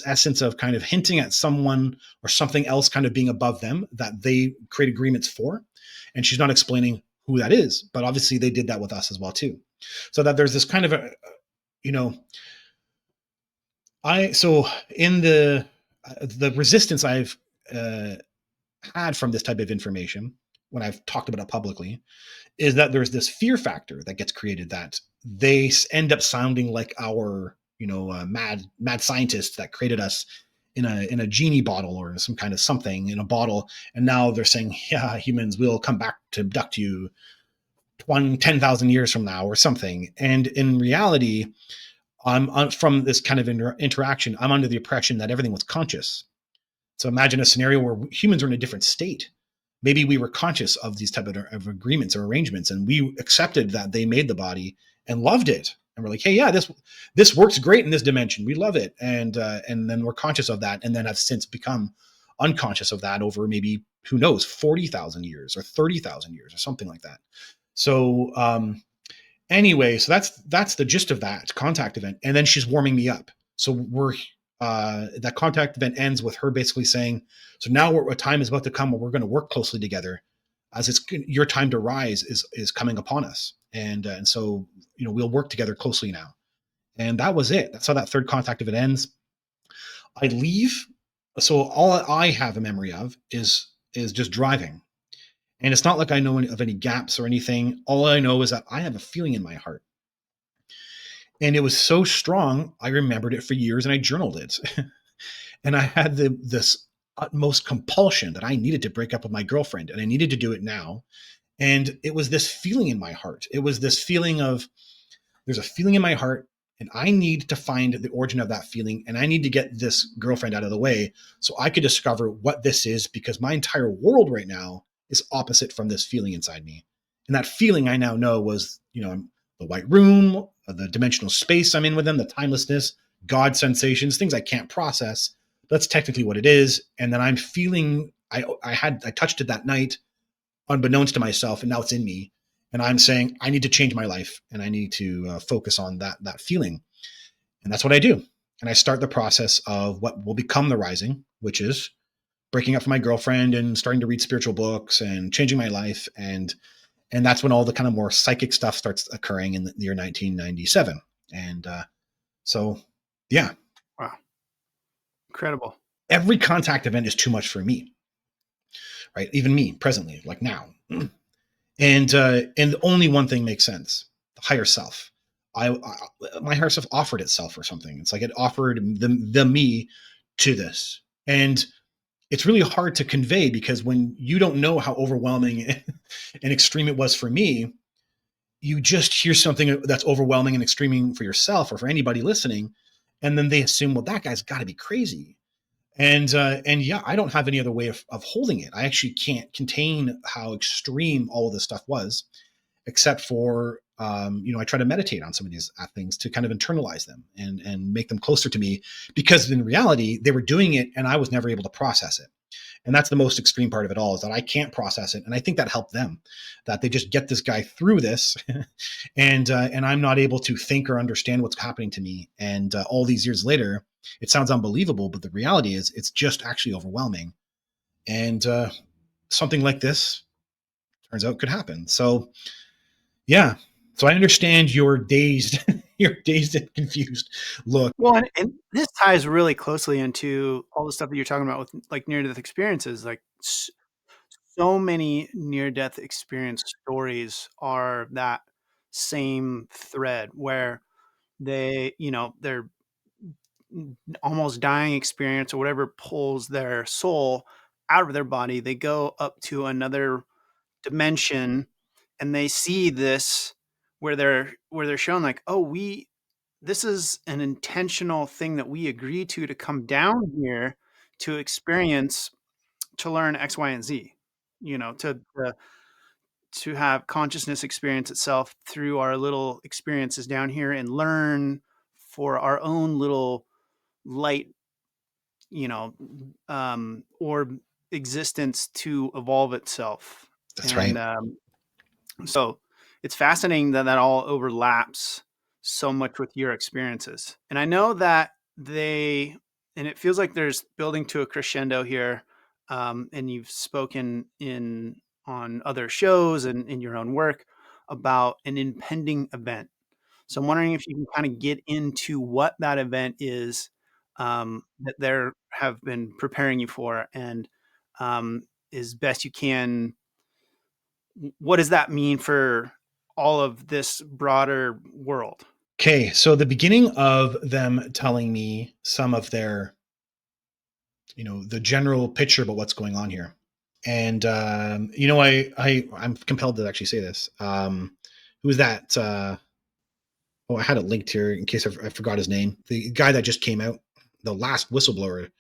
essence of kind of hinting at someone or something else kind of being above them that they create agreements for, and she's not explaining who that is, but obviously they did that with us as well too. So that there's this kind of a, you know, I so in the resistance I've uh, had from this type of information when I've talked about it publicly is that there's this fear factor that gets created that they end up sounding like our mad scientists that created us in a genie bottle or some kind of something in a bottle, and now they're saying, yeah, humans will come back to abduct you 10,000 years from now or something. And in reality, from this kind of interaction, I'm under the impression that everything was conscious. So imagine a scenario where humans are in a different state. Maybe we were conscious of these type of agreements or arrangements, and we accepted that they made the body and loved it. And we're like, hey, yeah, this works great in this dimension. We love it, and then we're conscious of that, and then have since become unconscious of that over maybe, who knows, 40,000 years or 30,000 years or something like that. So anyway, so that's the gist of that contact event, and then she's warming me up. So that contact event ends with her basically saying, so now a time is about to come where we're going to work closely together, as it's your time to rise is coming upon us, and so we'll work together closely now. And that was it. That's how that third contact event ends. I leave. So all I have a memory of is just driving, and it's not like I know of any gaps or anything. All I know is that I have a feeling in my heart. And it was so strong, I remembered it for years and I journaled it. And I had this utmost compulsion that I needed to break up with my girlfriend and I needed to do it now. And it was this feeling in my heart. It was this feeling of, there's a feeling in my heart and I need to find the origin of that feeling. And I need to get this girlfriend out of the way so I could discover what this is, because my entire world right now is opposite from this feeling inside me. And that feeling I now know was, the white room, the dimensional space I'm in with them, the timelessness, God sensations, things I can't process. That's technically what it is. And then I'm feeling, I touched it that night, unbeknownst to myself, and now it's in me. And I'm saying I need to change my life, and I need to focus on that feeling, and that's what I do. And I start the process of what will become the rising, which is breaking up with my girlfriend and starting to read spiritual books and changing my life, and that's when all the kind of more psychic stuff starts occurring in the year 1997. And so, yeah. Wow. Incredible. Every contact event is too much for me, right? Even me presently, like now. And only one thing makes sense: the higher self. My higher self offered itself or something. It's like it offered the me to this, and it's really hard to convey, because when you don't know how overwhelming and extreme it was for me, you just hear something that's overwhelming and extreme for yourself or for anybody listening, and then they assume, well, that guy's got to be crazy. And yeah, I don't have any other way of holding it. I actually can't contain how extreme all of this stuff was, except for I try to meditate on some of these things to kind of internalize them and make them closer to me, because in reality they were doing it and I was never able to process it. And that's the most extreme part of it all, is that I can't process it. And I think that helped them, that they just get this guy through this and I'm not able to think or understand what's happening to me. And all these years later, it sounds unbelievable, but the reality is it's just actually overwhelming. And something like this turns out could happen. So yeah. So I understand your dazed, your dazed and confused look. Well, and this ties really closely into all the stuff that you're talking about with like near death experiences. Like so many near death experience stories are that same thread where their almost dying experience or whatever pulls their soul out of their body. They go up to another dimension and they see this where they're shown like, oh, this is an intentional thing that we agreed to come down here to experience, to learn X, Y, and Z, to have consciousness experience itself through our little experiences down here and learn for our own little light, or existence to evolve itself. That's right. And so it's fascinating that that all overlaps so much with your experiences. And I know that and it feels like there's building to a crescendo here. And you've spoken on other shows and in your own work about an impending event. So I'm wondering if you can kind of get into what that event is, that they have been preparing you for, and as best you can, what does that mean for all of this broader world? Okay, so the beginning of them telling me some of their, the general picture about what's going on here, and I'm compelled to actually say this. Who was that? Oh, I had it linked here in case I forgot his name. The guy that just came out, the last whistleblower,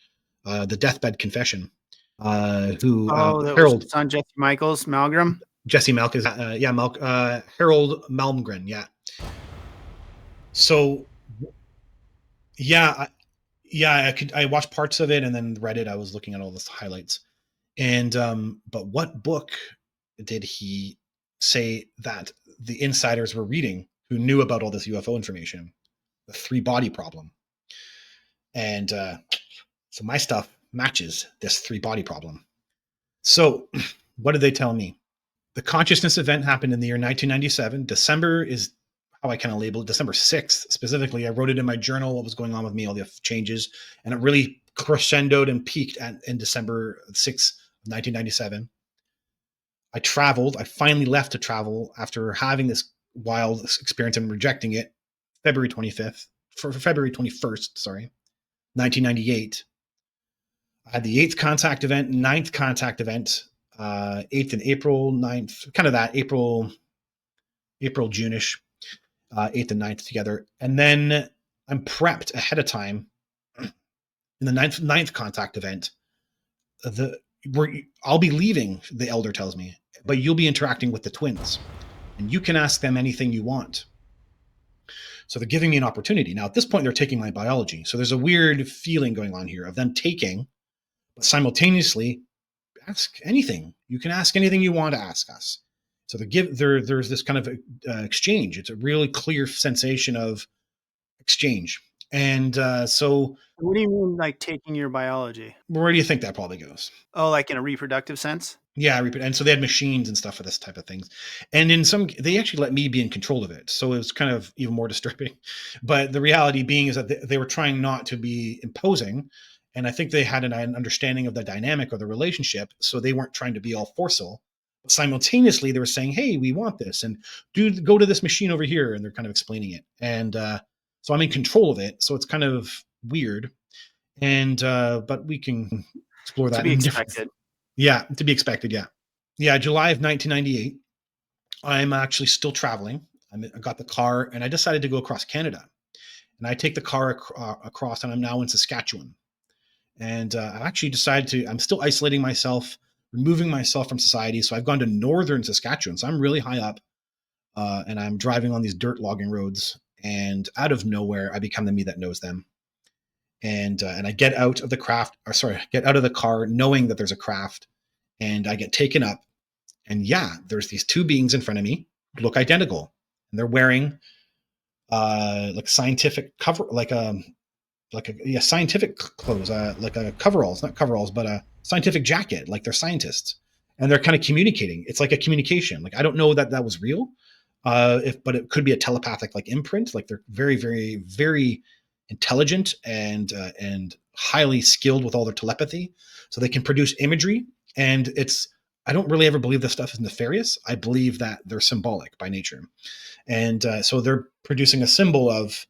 the deathbed confession. Who Oh, that was Harold his son, Jesse Michaels, Malgrim. Jesse Malk is Harold Malmgren, yeah. So yeah, I watched parts of it and then read it. I was looking at all the highlights. And but what book did he say that the insiders were reading who knew about all this UFO information? The three body problem. And so my stuff matches this three body problem. So what did they tell me? The consciousness event happened in the year 1997. December is how I kind of label it. December 6th, specifically. I wrote it in my journal, what was going on with me, all the changes. And it really crescendoed and peaked in December 6th, 1997. I traveled. I finally left to travel after having this wild experience and rejecting it. February 25th, for February 21st, sorry, 1998. I had the 8th contact event, 9th contact event, 8th in April, 9th, kind of that April, June-ish, 8th and 9th together. And then I'm prepped ahead of time in the ninth contact event. I'll be leaving, the elder tells me, but you'll be interacting with the twins and you can ask them anything you want. So they're giving me an opportunity. Now, at this point, they're taking my biology. So there's a weird feeling going on here of them taking, but simultaneously ask anything. You can ask anything you want to ask us. So there's this kind of exchange. It's a really clear sensation of exchange. And so What do you mean, like taking your biology? where do you think that probably goes? Oh, like in a reproductive sense? Yeah, and so they had machines and stuff for this type of things. And they actually let me be in control of it. So it was kind of even more disturbing. But the reality being is that they were trying not to be imposing. And I think they had an understanding of the dynamic of the relationship. So they weren't trying to be all forceful. But simultaneously, they were saying, hey, we want this. And go to this machine over here. And they're kind of explaining it. And so I'm in control of it. So it's kind of weird. And but we can explore that To be in expected. Yeah, to be expected. Yeah. Yeah. July of 1998. I'm actually still traveling. I got the car and I decided to go across Canada. And I take the car across and I'm now in Saskatchewan. And I actually decided I'm still isolating myself, removing myself from society. So I've gone to northern Saskatchewan. So I'm really high up and I'm driving on these dirt logging roads. And out of nowhere, I become the me that knows them. And I get out of get out of the car knowing that there's a craft, and I get taken up. And yeah, there's these two beings in front of me, look identical, and they're wearing like scientific cover, scientific clothes, like a coveralls, not coveralls, but a scientific jacket, like they're scientists, and they're kind of communicating. It's like a communication. Like I don't know that was real, but it could be a telepathic like imprint. Like they're very, very, very intelligent and highly skilled with all their telepathy, so they can produce imagery. And I don't really ever believe this stuff is nefarious. I believe that they're symbolic by nature, and so they're producing a symbol of,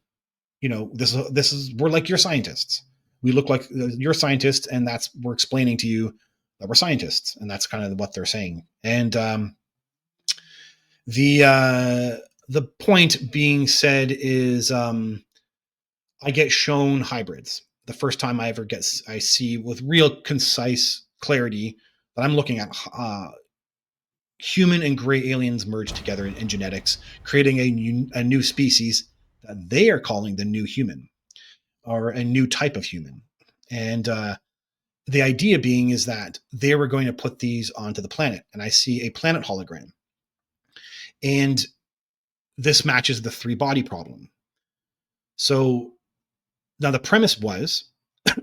this is we're like your scientists. We look like your scientists, and we're explaining to you that we're scientists, and that's kind of what they're saying. And the point being said is I get shown hybrids. The first time I see with real concise clarity that I'm looking at human and gray aliens merged together in genetics, creating a new species that they are calling the new human, or a new type of human. And the idea being is that they were going to put these onto the planet, and I see a planet hologram, and this matches the three body problem. So now the premise was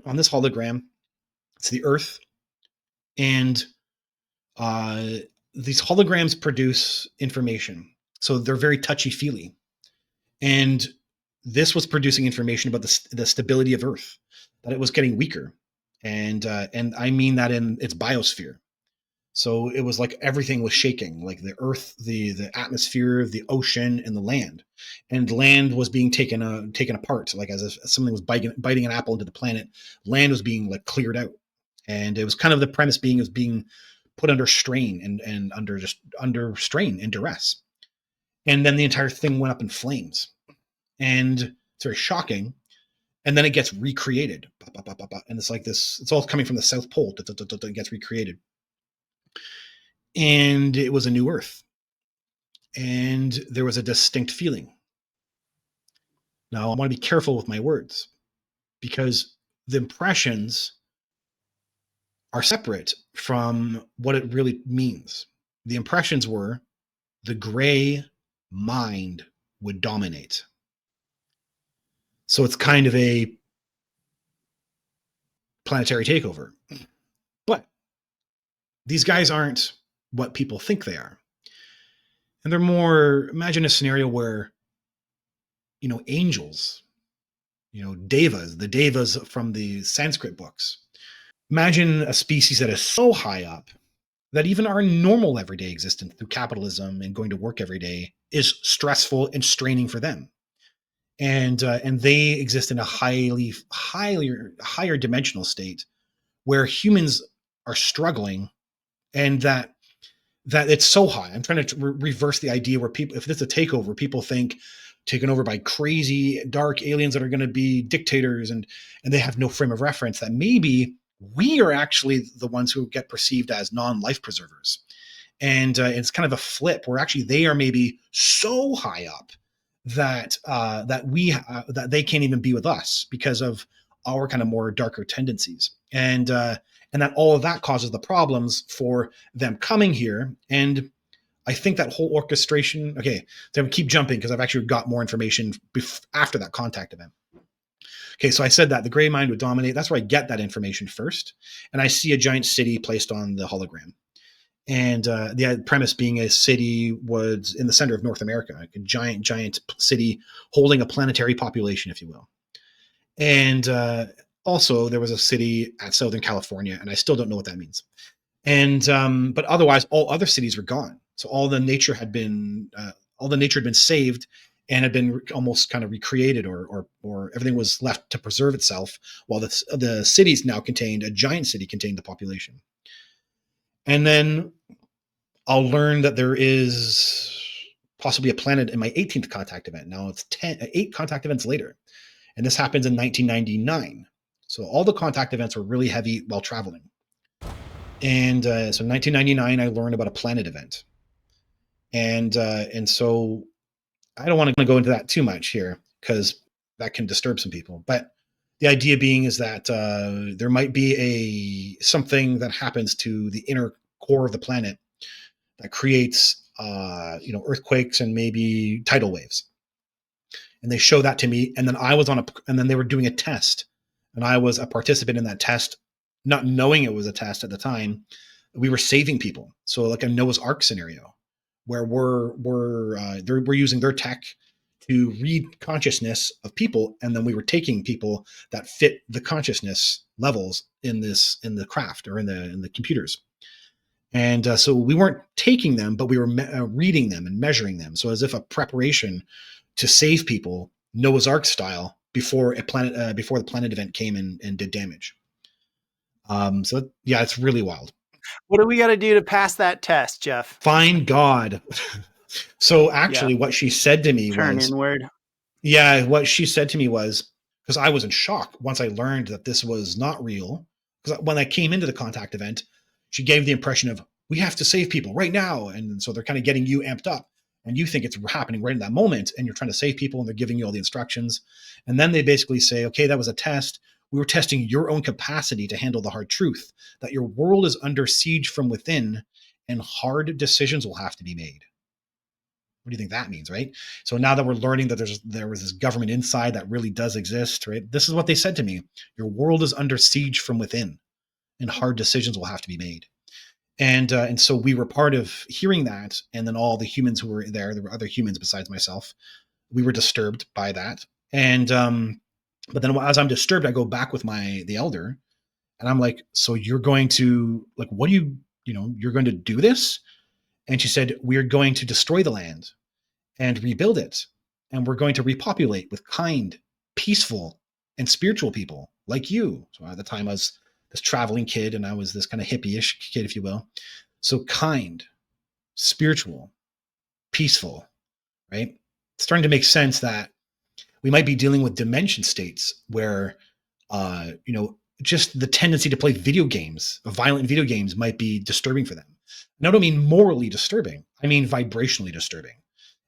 on this hologram, it's the Earth, and uh, these holograms produce information. So they're very touchy feely. And this was producing information about the stability of Earth, that it was getting weaker. And I mean that in its biosphere. So it was like everything was shaking, like the Earth, the atmosphere, the ocean, and the land. And land was being taken apart, like as if something was biting an apple into the planet. Land was being like cleared out, and it was kind of the premise being is being put under strain and under strain and duress. And then the entire thing went up in flames, and it's very shocking. And then it gets recreated, and it's like this. It's all coming from the South Pole. It gets recreated, and it was a new Earth, and there was a distinct feeling. Now I want to be careful with my words because the impressions are separate from what it really means. The impressions were the gray mind would dominate. So it's kind of a planetary takeover. But these guys aren't what people think they are. And they're more, imagine a scenario where, angels, devas, the devas from the Sanskrit books. Imagine a species that is so high up that even our normal everyday existence through capitalism and going to work every day is stressful and straining for them. And they exist in a higher dimensional state where humans are struggling, and that it's so high. I'm trying to reverse the idea where people, if it's a takeover, people think taken over by crazy dark aliens that are going to be dictators, and they have no frame of reference, that maybe we are actually the ones who get perceived as non-life preservers. And it's kind of a flip where actually they are maybe so high up that that they can't even be with us because of our kind of more darker tendencies, and that all of that causes the problems for them coming here. And I think that whole orchestration. Okay, so I keep jumping because I've actually got more information after that contact event. Okay, so I said that the gray mind would dominate. That's where I get that information first, and I see a giant city placed on the hologram. And the premise being a city was in the center of North America, like a giant city holding a planetary population, if you will. And also there was a city at Southern California, and I still don't know what that means. And but otherwise, all other cities were gone. So all the nature had been saved and had been almost kind of recreated, or everything was left to preserve itself, while the cities now contained, a giant city contained the population. And then I'll learn that there is possibly a planet in my 18th contact event. Now it's 8 contact events later. And this happens in 1999. So all the contact events were really heavy while traveling. And so in 1999, I learned about a planet event. And so I don't want to go into that too much here because that can disturb some people. But the idea being is that there might be something that happens to the inner core of the planet that creates earthquakes and maybe tidal waves. And they show that to me, and then and then they were doing a test, and I was a participant in that test, not knowing it was a test at the time. We were saving people, so like a Noah's Ark scenario, where we're using their tech to read consciousness of people, and then we were taking people that fit the consciousness levels in the craft or in the computers. And so we weren't taking them, but we were reading them and measuring them. So as if a preparation to save people, Noah's Ark style, before the planet event came and did damage. So yeah, it's really wild. What do we got to do to pass that test, Jeff? Find God. So actually, what she said to me Turn was, inward. Yeah, what she said to me was, because I was in shock once I learned that this was not real. Because when I came into the contact event, she gave the impression of, we have to save people right now. And so they're kind of getting you amped up, and you think it's happening right in that moment, and you're trying to save people, and they're giving you all the instructions. And then they basically say, okay, that was a test. We were testing your own capacity to handle the hard truth that your world is under siege from within and hard decisions will have to be made. What do you think that means, right? So now that we're learning that there was this government inside that really does exist, right? This is what they said to me. Your world is under siege from within and hard decisions will have to be made. And so we were part of hearing that, and then all the humans who were there were other humans besides myself. We were disturbed by that, and but then as I'm disturbed, I go back with the elder, and I'm like, so you're going to like, what do you're going to do this? And she said, we're going to destroy the land and rebuild it, and we're going to repopulate with kind, peaceful, and spiritual people like you. So at the time, I was this traveling kid, and I was this kind of hippie-ish kid, if you will. So kind, spiritual, peaceful, right? It's starting to make sense that we might be dealing with dimension states where, just the tendency to play video games, violent video games, might be disturbing for them. And I don't mean morally disturbing. I mean vibrationally disturbing.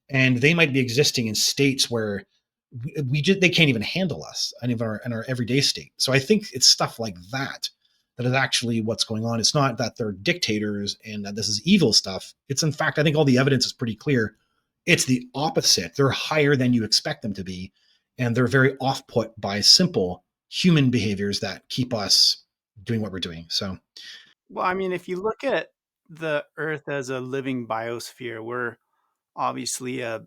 And they might be existing in states where they can't even handle us in our everyday state. So I think it's stuff like that that is actually what's going on. It's not that they're dictators and that this is evil stuff. It's, in fact, I think all the evidence is pretty clear. It's the opposite. They're higher than you expect them to be, and they're very off-put by simple human behaviors that keep us doing what we're doing. So, Well, I mean, if you look at the Earth as a living biosphere, we're obviously a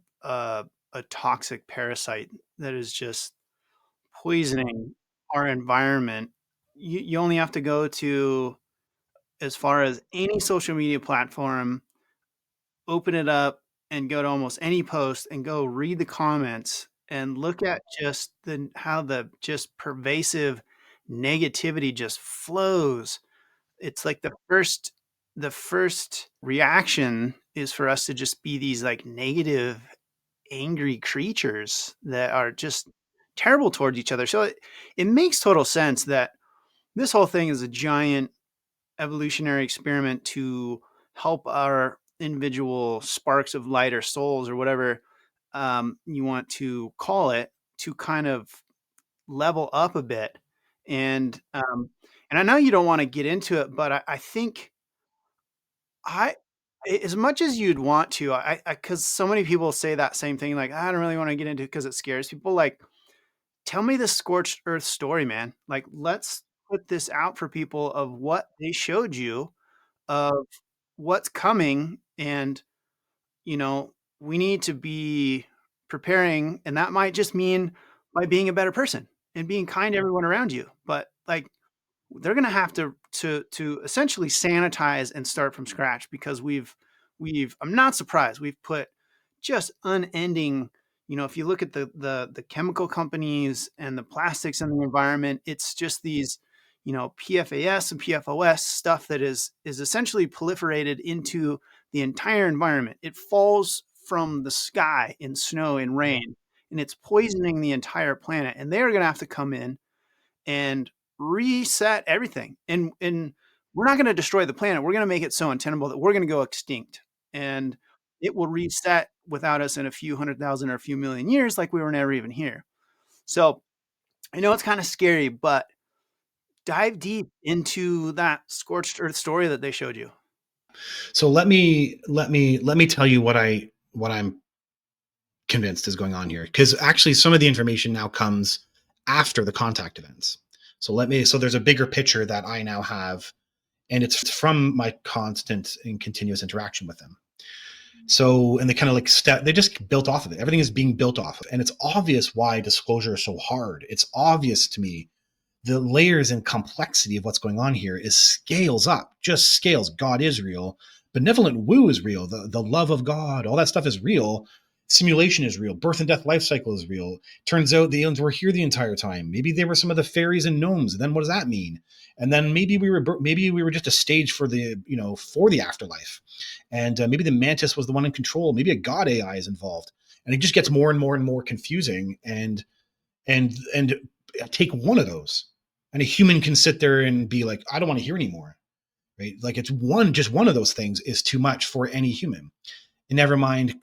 toxic parasite that is just poisoning our environment. You only have to go to as far as any social media platform, open it up and go to almost any post and go read the comments and look at just the how the just pervasive negativity just flows. It's like the first reaction is for us to just be these like negative, angry creatures that are just terrible towards each other. So it makes total sense that this whole thing is a giant evolutionary experiment to help our individual sparks of light or souls or whatever you want to call it to kind of level up a bit. And I know you don't want to get into it, but I think I, as much as you'd want to, because so many people say that same thing, like, I don't really want to get into it because it scares people. Like, tell me the scorched earth story, man. Like, let's put this out for people of what they showed you, of what's coming. And, we need to be preparing. And that might just mean by being a better person and being kind to everyone around you. But like, they're going to have to essentially sanitize and start from scratch because we've I'm not surprised we've put just unending, if you look at the chemical companies and the plastics in the environment, it's just these, PFAS and PFOS stuff that is essentially proliferated into the entire environment. It falls from the sky in snow and rain, and it's poisoning the entire planet, and they're going to have to come in and reset everything. And we're not going to destroy the planet. We're going to make it so untenable that we're going to go extinct. And it will reset without us in a few 100,000 or a few million years, like we were never even here. So I know it's kind of scary, but dive deep into that scorched earth story that they showed you. so let me tell you what I'm convinced is going on here, because actually some of the information now comes after the contact events. So there's a bigger picture that I now have, and it's from my constant and continuous interaction with them. So, and they kind of like they just built off of it. Everything is being built off of, and it's obvious why disclosure is so hard. It's obvious to me the layers and complexity of what's going on here is scales up, just scales. God is real. Benevolent woo is real. The love of God, all that stuff is real. Simulation is real. Birth and death life cycle is real. Turns out the aliens were here the entire time. Maybe they were some of the fairies and gnomes. Then what does that mean? And then maybe we were just a stage for the afterlife. And maybe the mantis was the one in control. Maybe a god AI is involved. And it just gets more and more and more confusing. And take one of those, and a human can sit there and be like, I don't want to hear anymore, right? Like just one of those things is too much for any human. And never mind,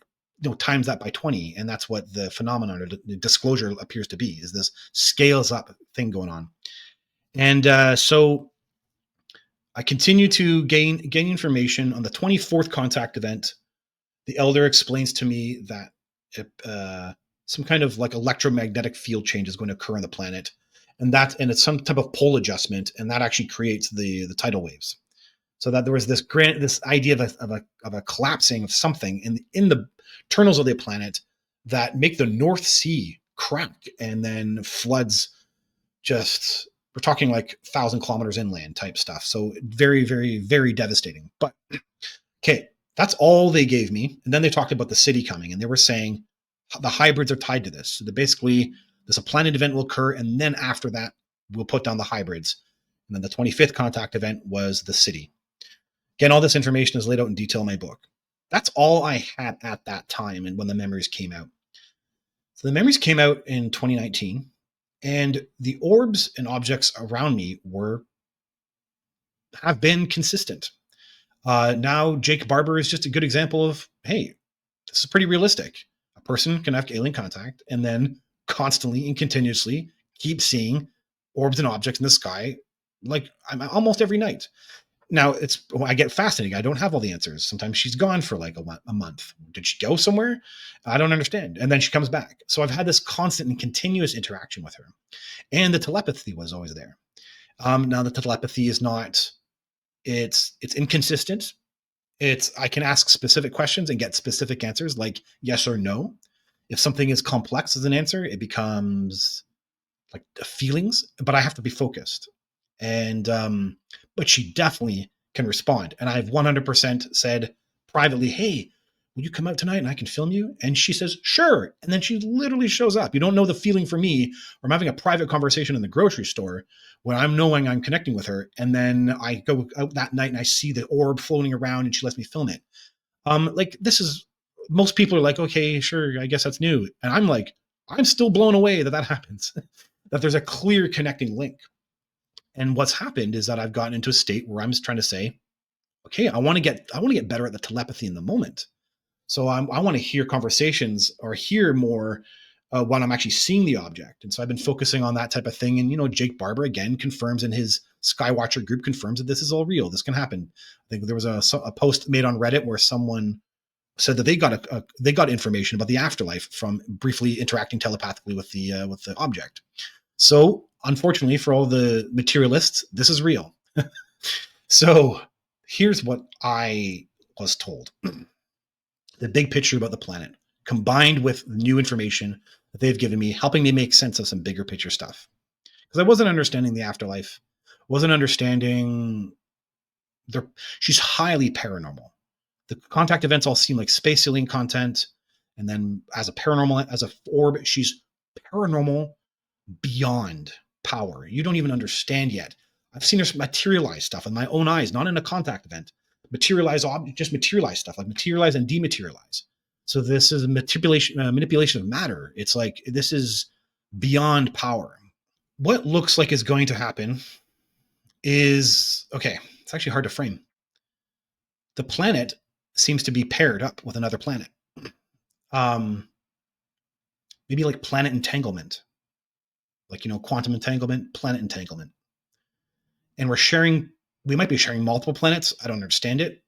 times that by 20, and that's what the phenomenon or the disclosure appears to be, is this scales up thing going on. And so I continue to gain information. On the 24th contact event, the elder explains to me that some kind of like electromagnetic field change is going to occur on the planet, and it's some type of pole adjustment, and that actually creates the tidal waves. So that there was this idea of a collapsing of something in the internals of the planet that make the North Sea crack, and then floods. Just, we're talking like 1,000 kilometers inland type stuff. So very, very, very devastating. But okay, that's all they gave me. And then they talked about the city coming, and they were saying the hybrids are tied to this. So basically, a planet event will occur, and then after that, we'll put down the hybrids. And then the 25th contact event was the city. Again, all this information is laid out in detail in my book. That's all I had at that time, and when the memories came out. So the memories came out in 2019, and the orbs and objects around me have been consistent. Now, Jake Barber is just a good example of, hey, this is pretty realistic. A person can have alien contact and then constantly and continuously keep seeing orbs and objects in the sky, like almost every night. Now, I get fascinating. I don't have all the answers. Sometimes she's gone for like a month. Did she go somewhere? I don't understand. And then she comes back. So I've had this constant and continuous interaction with her. And the telepathy was always there. Now the telepathy is not, it's inconsistent. I can ask specific questions and get specific answers like yes or no. If something is complex as an answer, it becomes like feelings, but I have to be focused. And but she definitely can respond. And I've 100% said privately, hey, will you come out tonight and I can film you? And she says, sure. And then she literally shows up. You don't know the feeling for me, or I'm having a private conversation in the grocery store when I'm knowing I'm connecting with her. And then I go out that night and I see the orb floating around and she lets me film it. Like this is, most people are like, okay, sure, I guess that's new. And I'm like, I'm still blown away that happens, that there's a clear connecting link. And what's happened is that I've gotten into a state where I'm just trying to say, okay, I want to get better at the telepathy in the moment. So I want to hear conversations or hear more when I'm actually seeing the object. And so I've been focusing on that type of thing. And, Jake Barber, again, confirms in his Skywatcher group, confirms that this is all real. This can happen. I think there was a post made on Reddit where someone said that they got information about the afterlife from briefly interacting telepathically with the object. So unfortunately for all the materialists, this is real. So here's what I was told. The big picture about the planet, combined with new information that they've given me, helping me make sense of some bigger picture stuff. Because I wasn't understanding the afterlife, wasn't understanding she's highly paranormal. The contact events all seem like space alien content. And then as a orb, she's paranormal beyond power. You don't even understand yet. I've seen her materialize stuff with my own eyes, not in a contact event. Just materialize stuff, like materialize and dematerialize. So this is a manipulation of matter. It's like, this is beyond power. What looks like is going to happen is, okay, it's actually hard to frame. The planet seems to be paired up with another planet. Maybe like planet entanglement. Like, quantum entanglement, planet entanglement. And we might be sharing multiple planets. I don't understand it.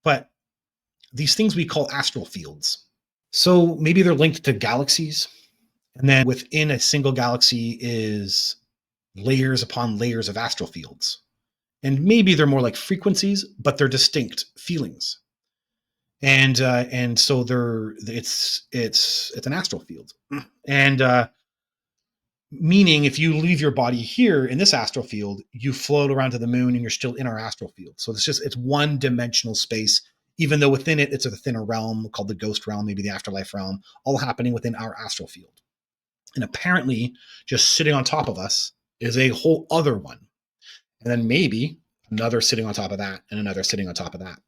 But these things we call astral fields. So maybe they're linked to galaxies. And then within a single galaxy is layers upon layers of astral fields. And maybe they're more like frequencies, but they're distinct feelings. And so it's an astral field. And meaning if you leave your body here in this astral field, you float around to the moon and you're still in our astral field. So it's one dimensional space, even though within it, it's a thinner realm called the ghost realm, maybe the afterlife realm, all happening within our astral field. And apparently just sitting on top of us is a whole other one. And then maybe another sitting on top of that and another sitting on top of that.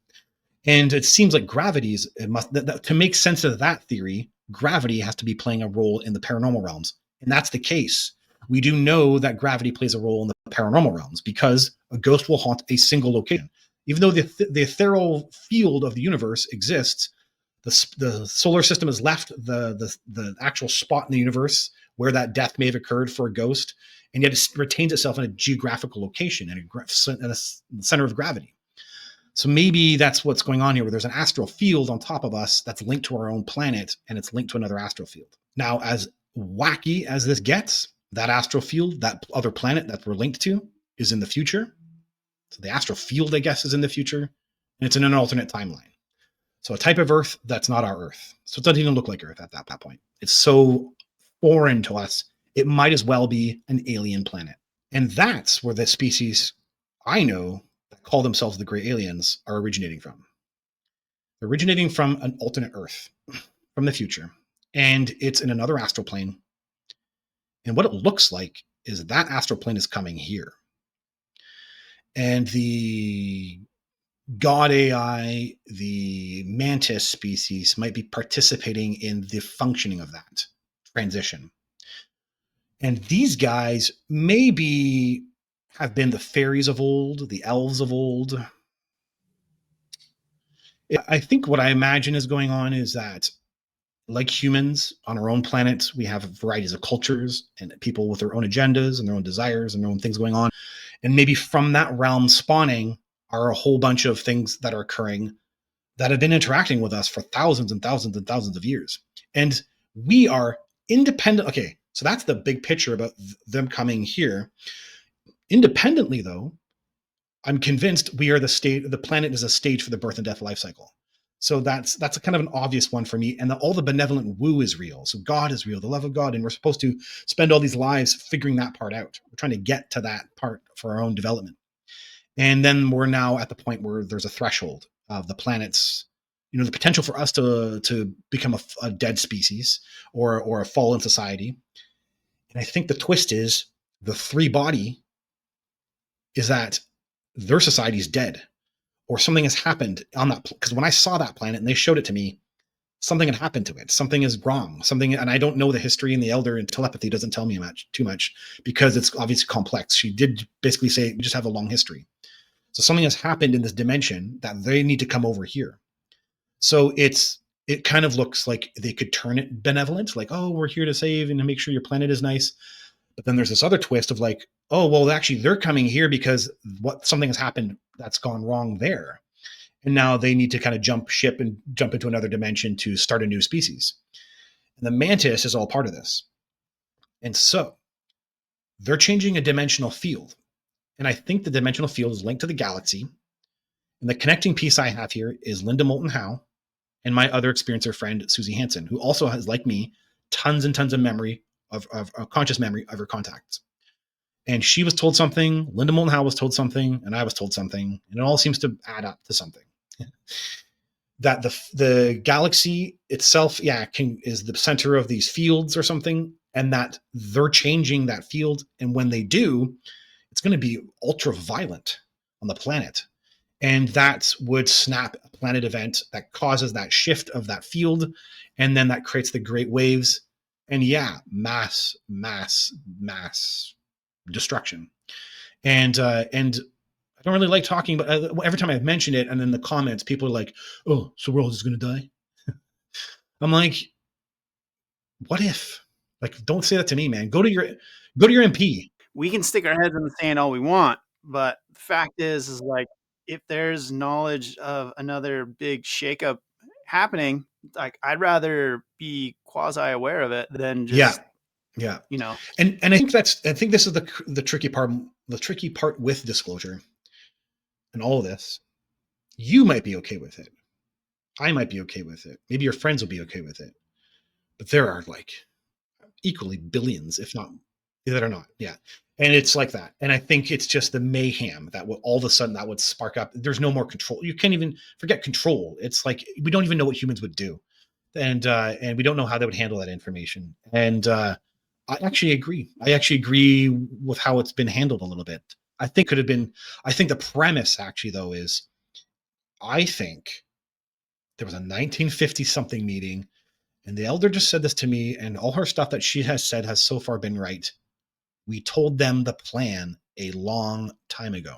And it seems like to make sense of that theory, gravity has to be playing a role in the paranormal realms. And that's the case. We do know that gravity plays a role in the paranormal realms because a ghost will haunt a single location. Even though the ethereal field of the universe exists, the solar system has left the actual spot in the universe where that death may have occurred for a ghost, and yet it retains itself in a geographical location and a center of gravity. So maybe that's what's going on here, where there's an astral field on top of us that's linked to our own planet, and it's linked to another astral field. Now, as wacky as this gets, that astral field, that other planet that we're linked to, is in the future. So the astral field, I guess, is in the future, and it's in an alternate timeline. So a type of Earth that's not our Earth. So it doesn't even look like Earth at that point. It's so foreign to us, it might as well be an alien planet. And that's where the species I know that call themselves the Gray Aliens are originating from. They're originating from an alternate Earth, from the future. And it's in another astral plane. And what it looks like is that astral plane is coming here. And the God AI, the mantis species, might be participating in the functioning of that transition. And these guys maybe have been the fairies of old, the elves of old. I think what I imagine is going on is that, like humans on our own planet, we have varieties of cultures and people with their own agendas and their own desires and their own things going on. And maybe from that realm spawning are a whole bunch of things that are occurring that have been interacting with us for thousands and thousands and thousands of years. And we are independent. Okay, so that's the big picture about them coming here. Independently, though, I'm convinced we are the planet is a stage for the birth and death life cycle. So that's a kind of an obvious one for me. And all the benevolent woo is real. So God is real, the love of God. And we're supposed to spend all these lives figuring that part out. We're trying to get to that part for our own development. And then we're now at the point where there's a threshold of the planet's, the potential for us to become a dead species or a fallen society. And I think the twist is the 3 body is that their society is dead, or something has happened on that. Because when I saw that planet and they showed it to me, something had happened to it. Something is wrong. And I don't know the history, and the elder and telepathy doesn't tell me too much because it's obviously complex. She did basically say, we just have a long history. So something has happened in this dimension that they need to come over here. So it kind of looks like they could turn it benevolent, like, oh, we're here to save and to make sure your planet is nice. But then there's this other twist of like, oh, well, actually they're coming here because something has happened that's gone wrong there. And now they need to kind of jump ship and jump into another dimension to start a new species. And the mantis is all part of this. And so they're changing a dimensional field. And I think the dimensional field is linked to the galaxy. And the connecting piece I have here is Linda Moulton Howe and my other experiencer friend, Susie Hansen, who also has, like me, tons and tons of memory of conscious memory of her contacts. And she was told something, Linda Moulton Howe was told something, and I was told something, and it all seems to add up to something. That the galaxy itself, is the center of these fields or something, and that they're changing that field. And when they do, it's going to be ultra violent on the planet. And that would snap a planet event that causes that shift of that field. And then that creates the great waves. And mass destruction. And I don't really like talking, but every time I've mentioned it, and in the comments, people are like, oh, so we're all just going to die? I'm like, what if? Like, don't say that to me, man. Go to your MP. We can stick our heads in the sand all we want, but the fact is like, if there's knowledge of another big shakeup happening, like I'd rather be quasi aware of it than just And I think this is the tricky part. The tricky part with disclosure and all of this. You might be okay with it. I might be okay with it. Maybe your friends will be okay with it. But there are like equally billions, if not, that are not. Yeah. And it's like that. And I think it's just the mayhem that will all of a sudden that would spark up. There's no more control. You can't even forget control. It's like, we don't even know what humans would do. And we don't know how they would handle that information. And I actually agree. I actually agree with how it's been handled a little bit. I think the premise actually though is, I think there was a 1950 something meeting, and the elder just said this to me, and all her stuff that she has said has so far been right. We told them the plan a long time ago.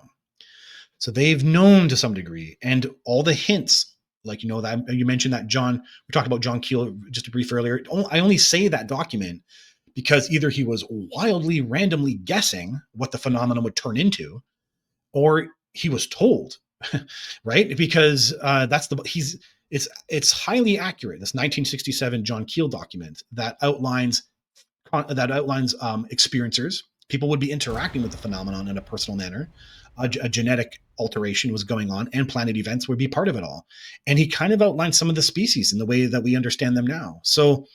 So they've known to some degree, and all the hints, like, that you mentioned that we talked about John Keel just a brief earlier. I only say that document because either he was wildly randomly guessing what the phenomenon would turn into, or he was told, right? Because it's highly accurate. This 1967 John Keel document that outlines experiencers. People would be interacting with the phenomenon in a personal manner. A genetic alteration was going on, and planet events would be part of it all. And he kind of outlined some of the species in the way that we understand them now. So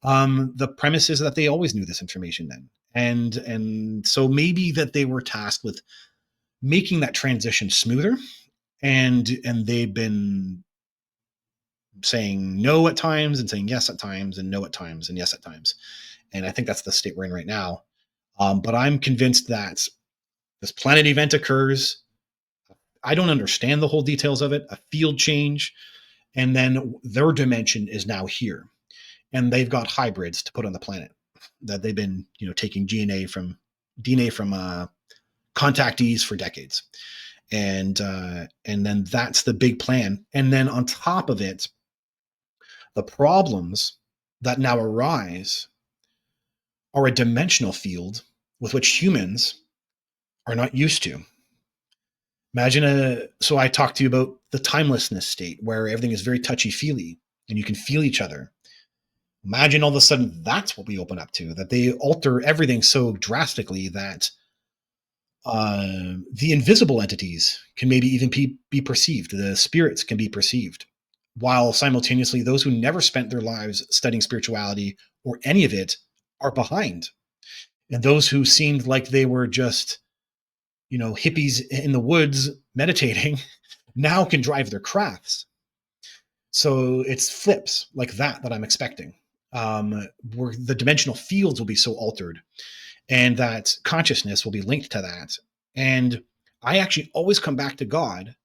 the premise is that they always knew this information then, and so maybe that they were tasked with making that transition smoother, and they've been saying no at times and saying yes at times and no at times and yes at times. And I think that's the state we're in right now. But I'm convinced that this planet event occurs. I don't understand the whole details of it. A field change, and then their dimension is now here, and they've got hybrids to put on the planet that they've been, taking DNA from contactees for decades, and then that's the big plan. And then on top of it, the problems that now arise are a dimensional field with which humans are not used to. So I talked to you about the timelessness state where everything is very touchy-feely and you can feel each other. Imagine all of a sudden that's what we open up to, that they alter everything so drastically that the invisible entities can maybe even be perceived. The spirits can be perceived, while simultaneously those who never spent their lives studying spirituality or any of it are behind. And those who seemed like they were just, hippies in the woods meditating now can drive their crafts. So it's flips like that I'm expecting, where the dimensional fields will be so altered and that consciousness will be linked to that. And I actually always come back to God,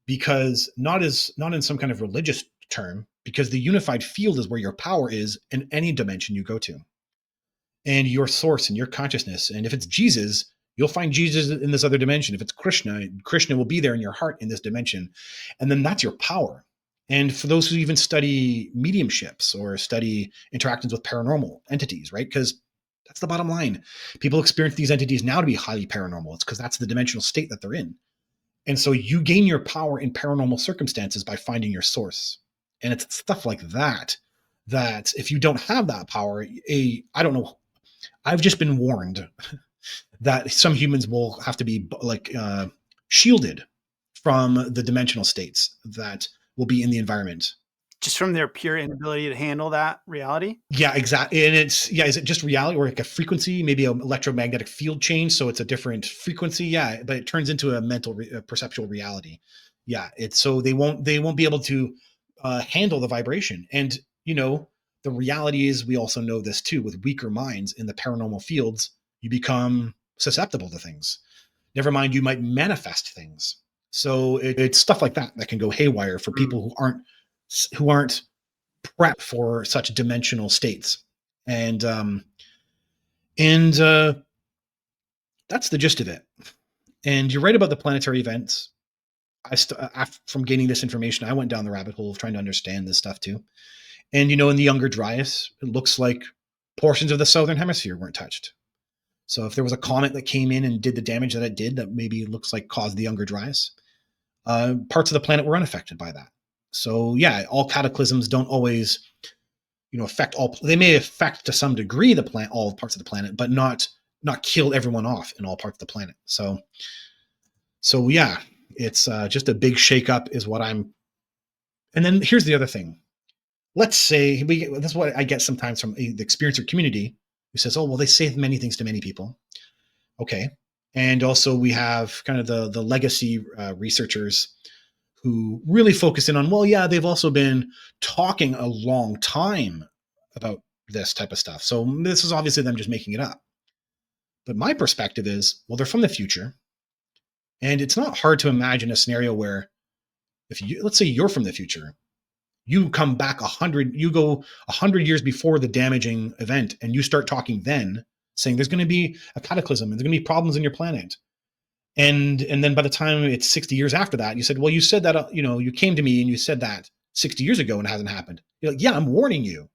because not in some kind of religious term, because the unified field is where your power is in any dimension you go to, and your source and your consciousness. And if it's Jesus, you'll find Jesus in this other dimension. If it's Krishna will be there in your heart in this dimension. And then that's your power. And for those who even study mediumships or study interactions with paranormal entities, right? Because that's the bottom line. People experience these entities now to be highly paranormal. It's because that's the dimensional state that they're in. And so you gain your power in paranormal circumstances by finding your source. And it's stuff like that if you don't have that power, I don't know. I've just been warned that some humans will have to be shielded from the dimensional states that will be in the environment. Just from their pure inability to handle that reality? Yeah, exactly. And is it just reality or like a frequency, maybe an electromagnetic field change? So it's a different frequency. Yeah, but it turns into a mental perceptual reality. Yeah, it's so they won't be able to handle the vibration. And, the reality is, we also know this too, with weaker minds in the paranormal fields, you become susceptible to things. Never mind, you might manifest things. So it's stuff like that can go haywire for people who aren't prepped for such dimensional states. And that's the gist of it. And you're right about the planetary events. From gaining this information, I went down the rabbit hole of trying to understand this stuff too. And, in the Younger Dryas, it looks like portions of the southern hemisphere weren't touched. So if there was a comet that came in and did the damage that it did, that maybe looks like caused the Younger Dryas, parts of the planet were unaffected by that. So yeah, all cataclysms don't always, affect all. They may affect to some degree all parts of the planet, but not kill everyone off in all parts of the planet. So yeah, it's just a big shakeup is what I'm. And then here's the other thing. Let's say this is what I get sometimes from the experiencer community, who says, "Oh, well, they say many things to many people." Okay, and also we have kind of the legacy researchers who really focus in on, well, yeah, they've also been talking a long time about this type of stuff. So this is obviously them just making it up. But my perspective is, well, they're from the future. And it's not hard to imagine a scenario where let's say you're from the future, you come back 100 years before the damaging event, and you start talking then, saying there's going to be a cataclysm and there's going to be problems in your planet. And then by the time it's 60 years after that, you said, well, you said that, you came to me and you said that 60 years ago and it hasn't happened. You're like, yeah, I'm warning you.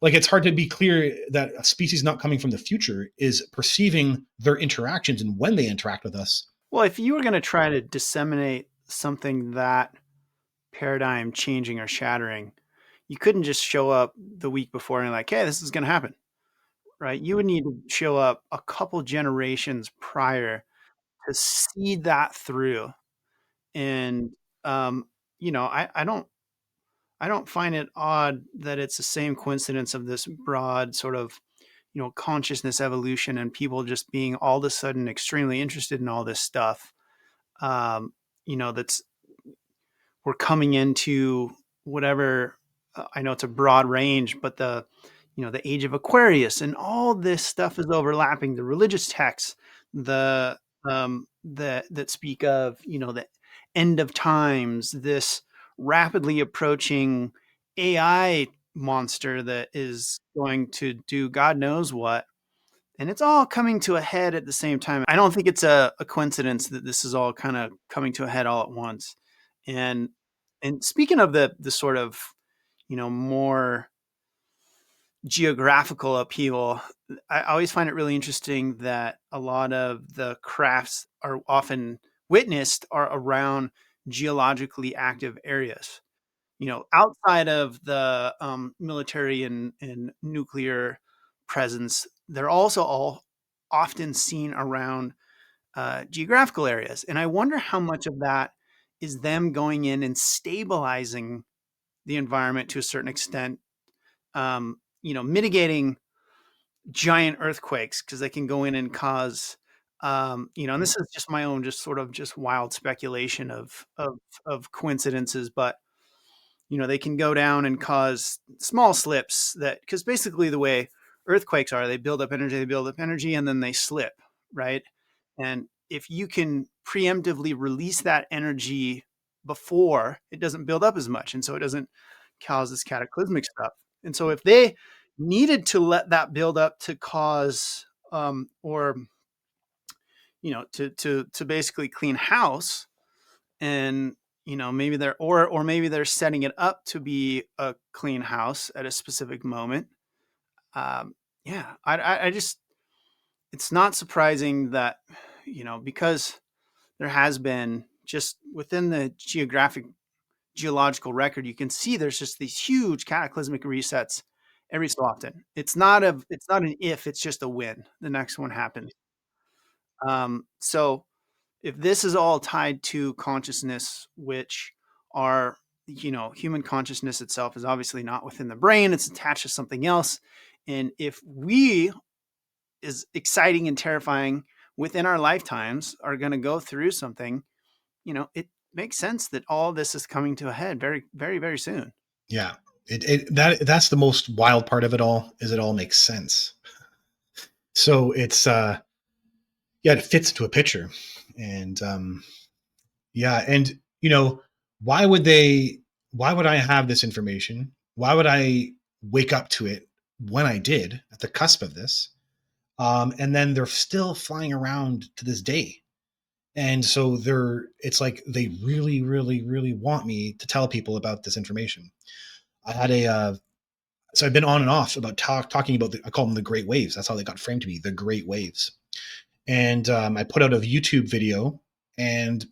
like it's hard to be clear that a species not coming from the future is perceiving their interactions and when they interact with us. Well, if you were going to try to disseminate something that paradigm changing or shattering, you couldn't just show up the week before and like, hey, this is going to happen, right? You would need to show up a couple generations prior to see that through. And, um, I don't find it odd that it's the same coincidence of this broad sort of, consciousness evolution and people just being all of a sudden extremely interested in all this stuff. That's we're coming into whatever, I know it's a broad range, but the age of Aquarius and all this stuff is overlapping. The religious texts, the that speak of the end of times, this rapidly approaching AI monster that is going to do God knows what. And it's all coming to a head at the same time. I don't think it's a coincidence that this is all kind of coming to a head all at once. And and speaking of the sort of more geographical upheaval, I always find it really interesting that a lot of the crafts are often witnessed are around geologically active areas. Outside of the military and nuclear presence, they're also all often seen around geographical areas. And I wonder how much of that is them going in and stabilizing the environment to a certain extent, mitigating giant earthquakes because they can go in and cause, and this is just my own, just sort of just wild speculation of coincidences, but they can go down and cause small slips that, because basically the way earthquakes are, they build up energy, and then they slip, right? And if you can preemptively release that energy before, it doesn't build up as much. And so it doesn't cause this cataclysmic stuff. And so if they needed to let that build up to cause, or, to basically clean house, and maybe they're setting it up to be a clean house at a specific moment. Yeah, I just, it's not surprising that because there has been, just within the geological record, you can see there's just these huge cataclysmic resets every so often. It's not an if, it's just a when the next one happens. So if this is all tied to consciousness, which are, human consciousness itself is obviously not within the brain, it's attached to something else. And if we, is exciting and terrifying within our lifetimes, are going to go through something, it makes sense that all this is coming to a head very, very, very soon. Yeah. That's the most wild part of it all, is it all makes sense. So it's yeah, it fits to a picture. And yeah, and why would I have this information? Why would I wake up to it when I did, at the cusp of this? And then they're still flying around to this day. And so it's like they really, really, really want me to tell people about this information. I had so I've been on and off about talking about I call them the Great Waves. That's how they got framed to me, the Great Waves. And I put out a YouTube video and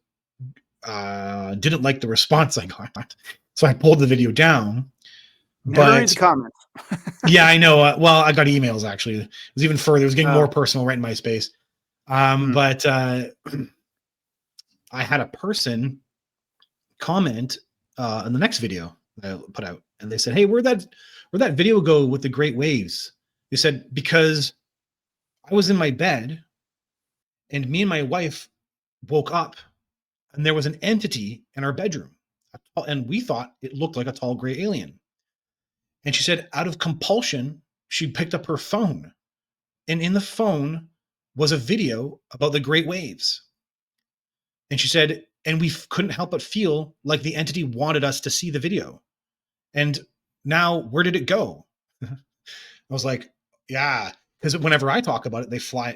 didn't like the response I got. So I pulled the video down. Never read the comments. Yeah, I know. Well, I got emails actually. It was even further. It was getting more personal right in my space. But I had a person comment in the next video that I put out, and they said, "Hey, where'd that video go with the Great Waves?" They said, "Because I was in my bed, and me and my wife woke up, and there was an entity in our bedroom, and we thought it looked like a tall gray alien." And she said, out of compulsion, she picked up her phone, and in the phone was a video about the Great Waves. And she said, and we couldn't help but feel like the entity wanted us to see the video. And now, where did it go? I was like, yeah, because whenever I talk about it,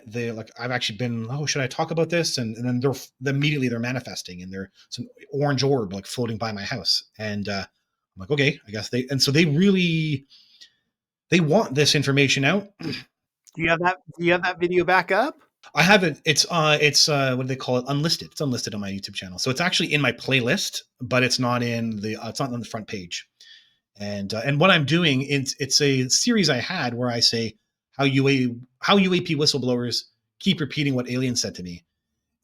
they like, I've actually been, oh, should I talk about this? And then immediately they're manifesting, and there's some orange orb like floating by my house. And I'm like, okay, I guess and so they really, They want this information out. Do you have that? Do you have that video back up? I have it. It's what do they call it? Unlisted. It's unlisted on my YouTube channel. So it's actually in my playlist, but it's not in the. It's not on the front page. And what I'm doing is it's a series I had where I say how UAP whistleblowers keep repeating what aliens said to me.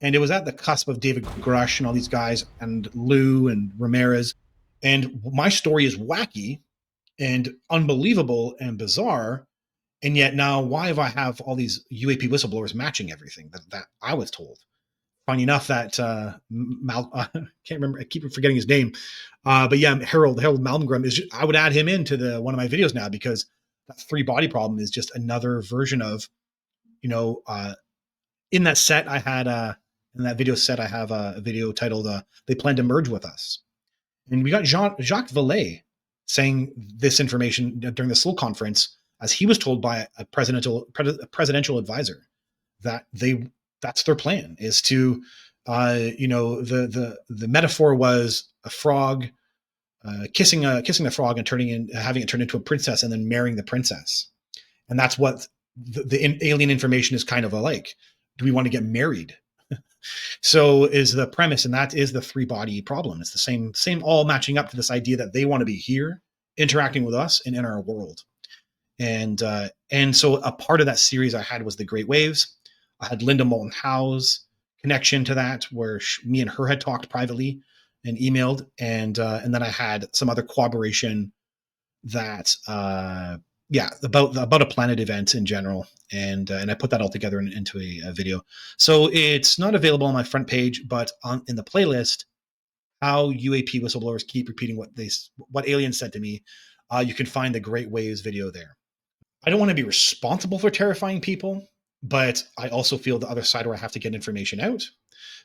And it was at the cusp of David Grush and all these guys and Lou and Ramirez. And my story is wacky and unbelievable and bizarre. And yet now, why have I have all these UAP whistleblowers matching everything that I was told? Funny enough, that can't remember. I keep forgetting his name, but yeah, Harold Malmgren is. I would add him into the one of my videos now because that three body problem is just another version of, you know, in that set I had in that video set I have a video titled "They Plan to Merge with Us," and we got Jacques Vallée saying this information during the SLO conference as he was told by a presidential advisor that that's their plan is to the metaphor was a frog kissing the frog and having it turn into a princess and then marrying the princess, and that's what the alien information is kind of alike. Do we want to get married? So is the premise, and that is the three body problem. It's the same all matching up to this idea that they want to be here interacting with us and in our world. And so a part of that series I had was the Great Waves. I had Linda Moulton Howe's connection to that, where me and her had talked privately and emailed, and then I had some other corroboration that about a planet event in general, and I put that all together into a video. So it's not available on my front page, but in the playlist, how UAP whistleblowers keep repeating what aliens said to me. You can find the Great Waves video there. I don't want to be responsible for terrifying people, but I also feel the other side where I have to get information out.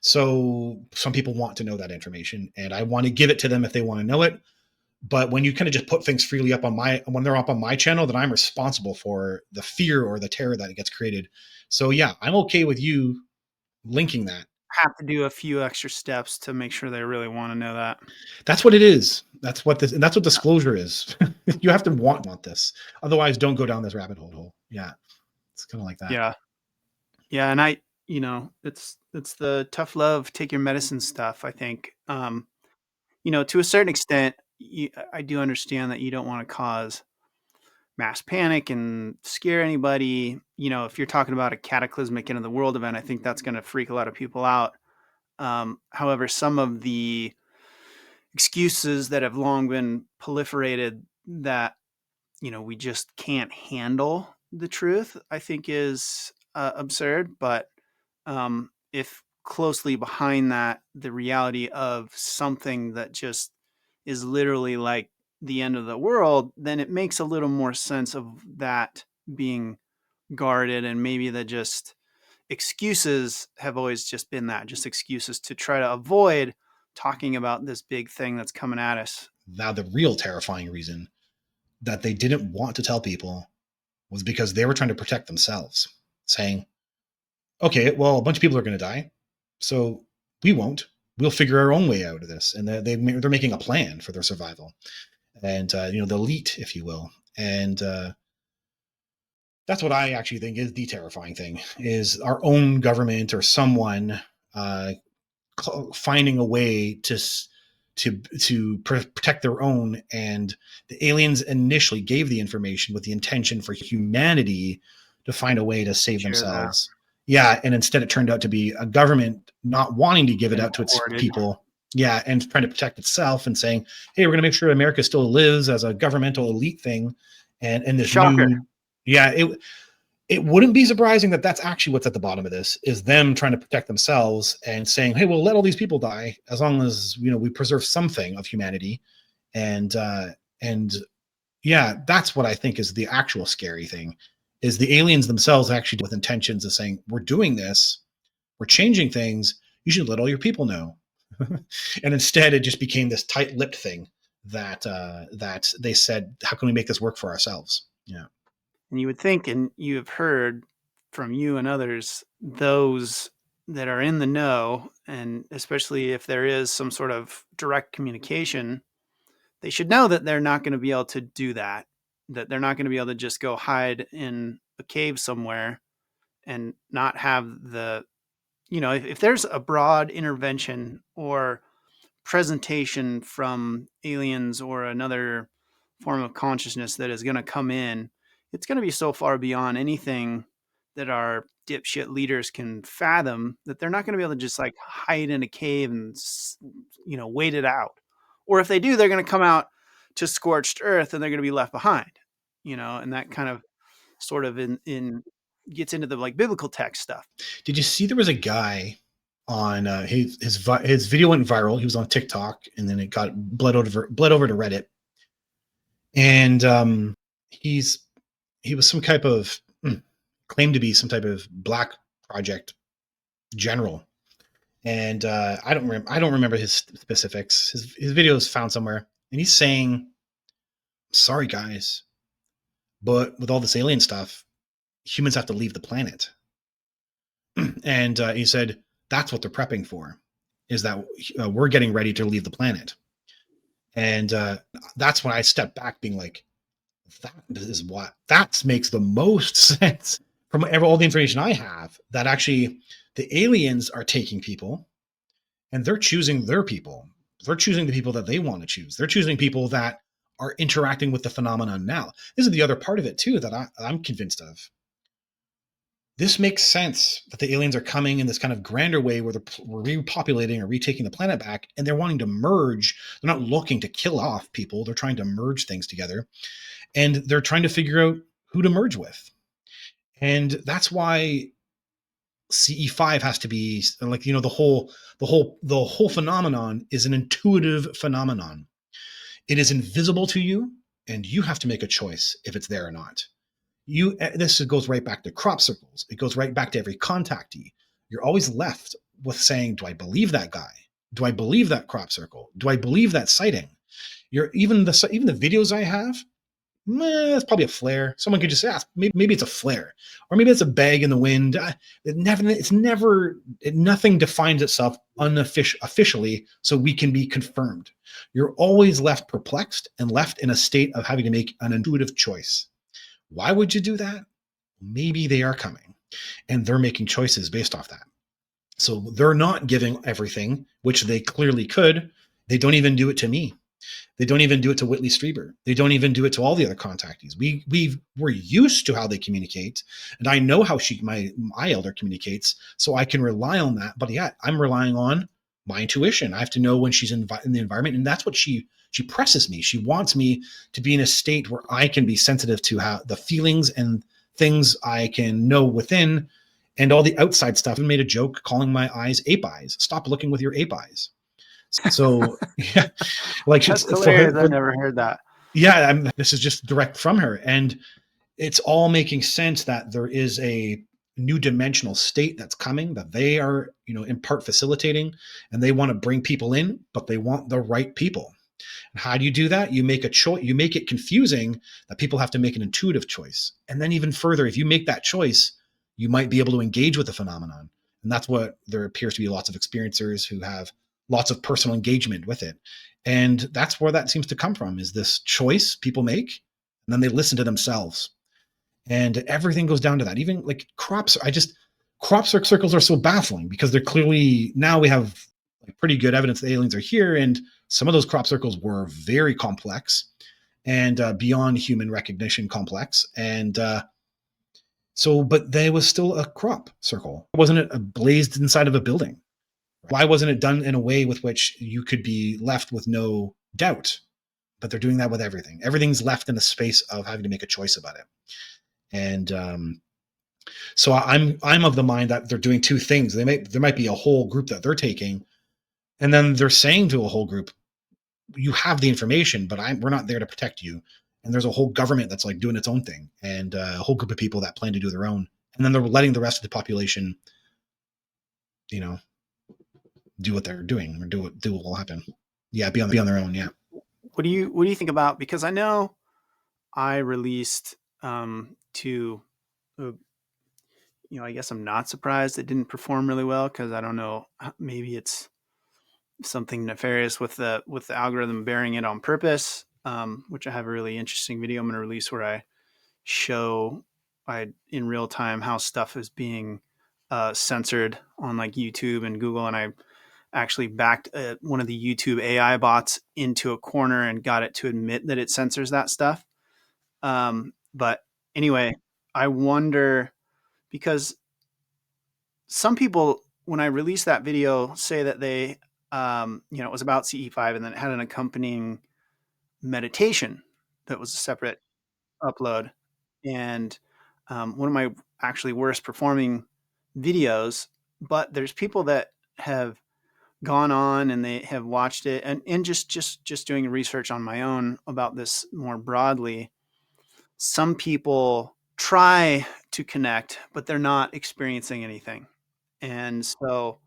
So some people want to know that information, and I want to give it to them if they want to know it. But when you kind of just put things freely up when they're up on my channel, then I'm responsible for the fear or the terror that it gets created. So yeah, I'm okay with you linking that. Have to do a few extra steps to make sure they really want to know that. That's what it is. That's what disclosure is. You have to want this. Otherwise, don't go down this rabbit hole. Yeah. It's kind of like that. Yeah. Yeah. And it's the tough love, take your medicine stuff. I think, to a certain extent, I do understand that you don't want to cause mass panic and scare anybody. If you're talking about a cataclysmic end of the world event, I think that's going to freak a lot of people out. However, some of the excuses that have long been proliferated that, we just can't handle the truth, I think is absurd. But if closely behind that, the reality of something that just is literally like the end of the world, then it makes a little more sense of that being guarded, and maybe that just excuses have always just been that, just excuses to try to avoid talking about this big thing that's coming at us. Now, the real terrifying reason that they didn't want to tell people was because they were trying to protect themselves, saying, okay, well, a bunch of people are going to die, so we won't. We'll figure our own way out of this. And they're making a plan for their survival. And, the elite, if you will. And that's what I actually think is the terrifying thing, is our own government or someone finding a way to protect their own. And the aliens initially gave the information with the intention for humanity to find a way to save themselves. Yeah, and instead it turned out to be a government not wanting to give it out to its people. Yeah, and trying to protect itself and saying, hey, we're going to make sure America still lives as a governmental elite thing. And this it wouldn't be surprising that that's actually what's at the bottom of this, is them trying to protect themselves and saying, hey, we'll let all these people die as long as, we preserve something of humanity. And yeah, that's what I think is the actual scary thing, is the aliens themselves actually with intentions of saying, we're doing this, we're changing things, you should let all your people know. And instead it just became this tight-lipped thing that they said, how can we make this work for ourselves? Yeah. And you would think, and you have heard from you and others, those that are in the know, and especially if there is some sort of direct communication, they should know that they're not going to be able to do that. that they're not going to be able to just go hide in a cave somewhere and not have the, if there's a broad intervention or presentation from aliens or another form of consciousness that is going to come in, it's going to be so far beyond anything that our dipshit leaders can fathom that they're not going to be able to just like hide in a cave and wait it out. Or if they do, they're going to come out to scorched earth and they're going to be left behind, and that kind of sort of in gets into the like biblical text stuff. Did you see there was a guy on his video went viral. He was on TikTok, and then it got bled over to Reddit. And he was some type of claimed to be some type of Black Project general. And I don't remember his specifics. His video is found somewhere, and he's saying, "Sorry guys, but with all this alien stuff, humans have to leave the planet." And he said that's what they're prepping for, is that we're getting ready to leave the planet. And that's when I stepped back, being like, that makes the most sense from all the information I have, that actually the aliens are taking people and they're choosing their people. They're choosing the people that they want to choose. They're choosing people that are interacting with the phenomenon now. This is the other part of it too that I'm convinced of. This makes sense that the aliens are coming in this kind of grander way where we're repopulating or retaking the planet back, and they're wanting to merge. They're not looking to kill off people. They're trying to merge things together, and they're trying to figure out who to merge with. And that's why CE5 has to be like, the whole phenomenon is an intuitive phenomenon. It is invisible to you, and you have to make a choice if it's there or not. This goes right back to crop circles. It goes right back to every contactee. You're always left with saying, do I believe that guy? Do I believe that crop circle? Do I believe that sighting? Even the videos I have, it's probably a flare. Someone could just ask, maybe it's a flare, or maybe it's a bag in the wind. Nothing defines itself officially, so we can be confirmed. You're always left perplexed and left in a state of having to make an intuitive choice. Why would you do that? Maybe they are coming and they're making choices based off that. So they're not giving everything, which they clearly could. They don't even do it to me. They don't even do it to Whitley Strieber. They don't even do it to all the other contactees. We're used to how they communicate, and I know how my elder communicates, so I can rely on that. But yeah, I'm relying on my intuition. I have to know when she's in the environment, and that's what she presses me. She wants me to be in a state where I can be sensitive to how the feelings and things I can know within, and all the outside stuff. I made a joke calling my eyes ape eyes. Stop looking with your ape eyes. So yeah, like that's hilarious. I've never heard that. Yeah, this is just direct from her, and it's all making sense that there is a new dimensional state that's coming, that they are, in part facilitating, and they want to bring people in, but they want the right people. And how do you do that? You make a choice. You make it confusing that people have to make an intuitive choice, and then even further, if you make that choice, you might be able to engage with the phenomenon, and that's what there appears to be lots of experiencers who have lots of personal engagement with it. And that's where that seems to come from, is this choice people make, and then they listen to themselves. And everything goes down to that. Even like crop circles are so baffling, because they're clearly, now we have like pretty good evidence that aliens are here. And some of those crop circles were very complex and beyond human recognition complex. And but there was still a crop circle. Wasn't it blazed inside of a building? Why wasn't it done in a way with which you could be left with no doubt? But they're doing that with everything. Everything's left in a space of having to make a choice about it. And so I'm of the mind that they're doing two things. There might be a whole group that they're taking, and then they're saying to a whole group, you have the information, but we're not there to protect you. And there's a whole government that's like doing its own thing, and a whole group of people that plan to do their own. And then they're letting the rest of the population, do what they're doing, or do what will happen. Yeah, be on their own. Yeah. What do you think about? Because I know I released I guess I'm not surprised it didn't perform really well, because I don't know, maybe it's something nefarious with the algorithm bearing it on purpose. which I have a really interesting video I'm going to release where I show in real time how stuff is being censored on like YouTube and Google, and I actually backed one of the YouTube AI bots into a corner and got it to admit that it censors that stuff. But anyway, I wonder because some people, when I released that video, say that they, it was about CE5 and then it had an accompanying meditation that was a separate upload. And one of my actually worst performing videos, but there's people that have gone on and they have watched it and just doing research on my own about this more broadly. Some people try to connect, but they're not experiencing anything. And so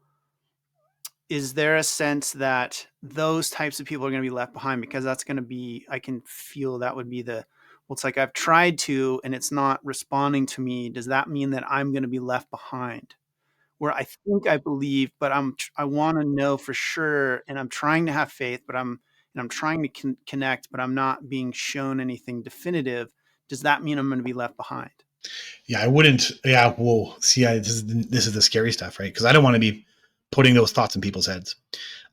is there a sense that those types of people are going to be left behind? Because that's going to be, I can feel that would be well, it's like I've tried to and it's not responding to me. Does that mean that I'm going to be left behind? Where I think I believe, but I want to know for sure, and I'm trying to have faith, but I'm trying to connect, but I'm not being shown anything definitive. Does that mean I'm going to be left behind? Yeah, I wouldn't. Yeah, well, see, this is the scary stuff, right? Because I don't want to be putting those thoughts in people's heads.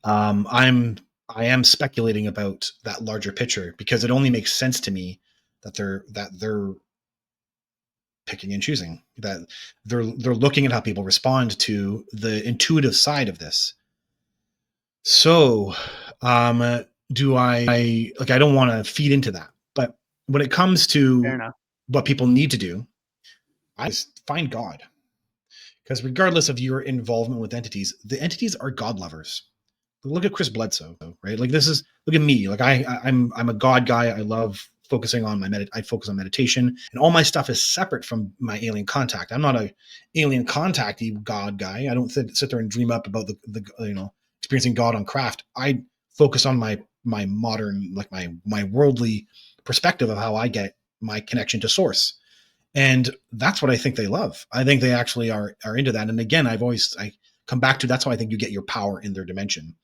I am speculating about that larger picture because it only makes sense to me that they're picking and choosing, that they're looking at how people respond to the intuitive side of this. So, do I don't want to feed into that, but when it comes Fair to enough. what people need to do, I just find God. Because regardless of your involvement with entities, the entities are God lovers. Look at Chris Bledsoe, right? Like look at me. Like I'm a God guy. I love focusing on I focus on meditation, and all my stuff is separate from my alien contact. I'm not a alien contacty God guy. I don't sit there and dream up about the experiencing God on craft. I focus on my modern, like my worldly perspective of how I get my connection to source. And that's what I think they love. I think they actually are into that. And again, I come back to, that's how I think you get your power in their dimension.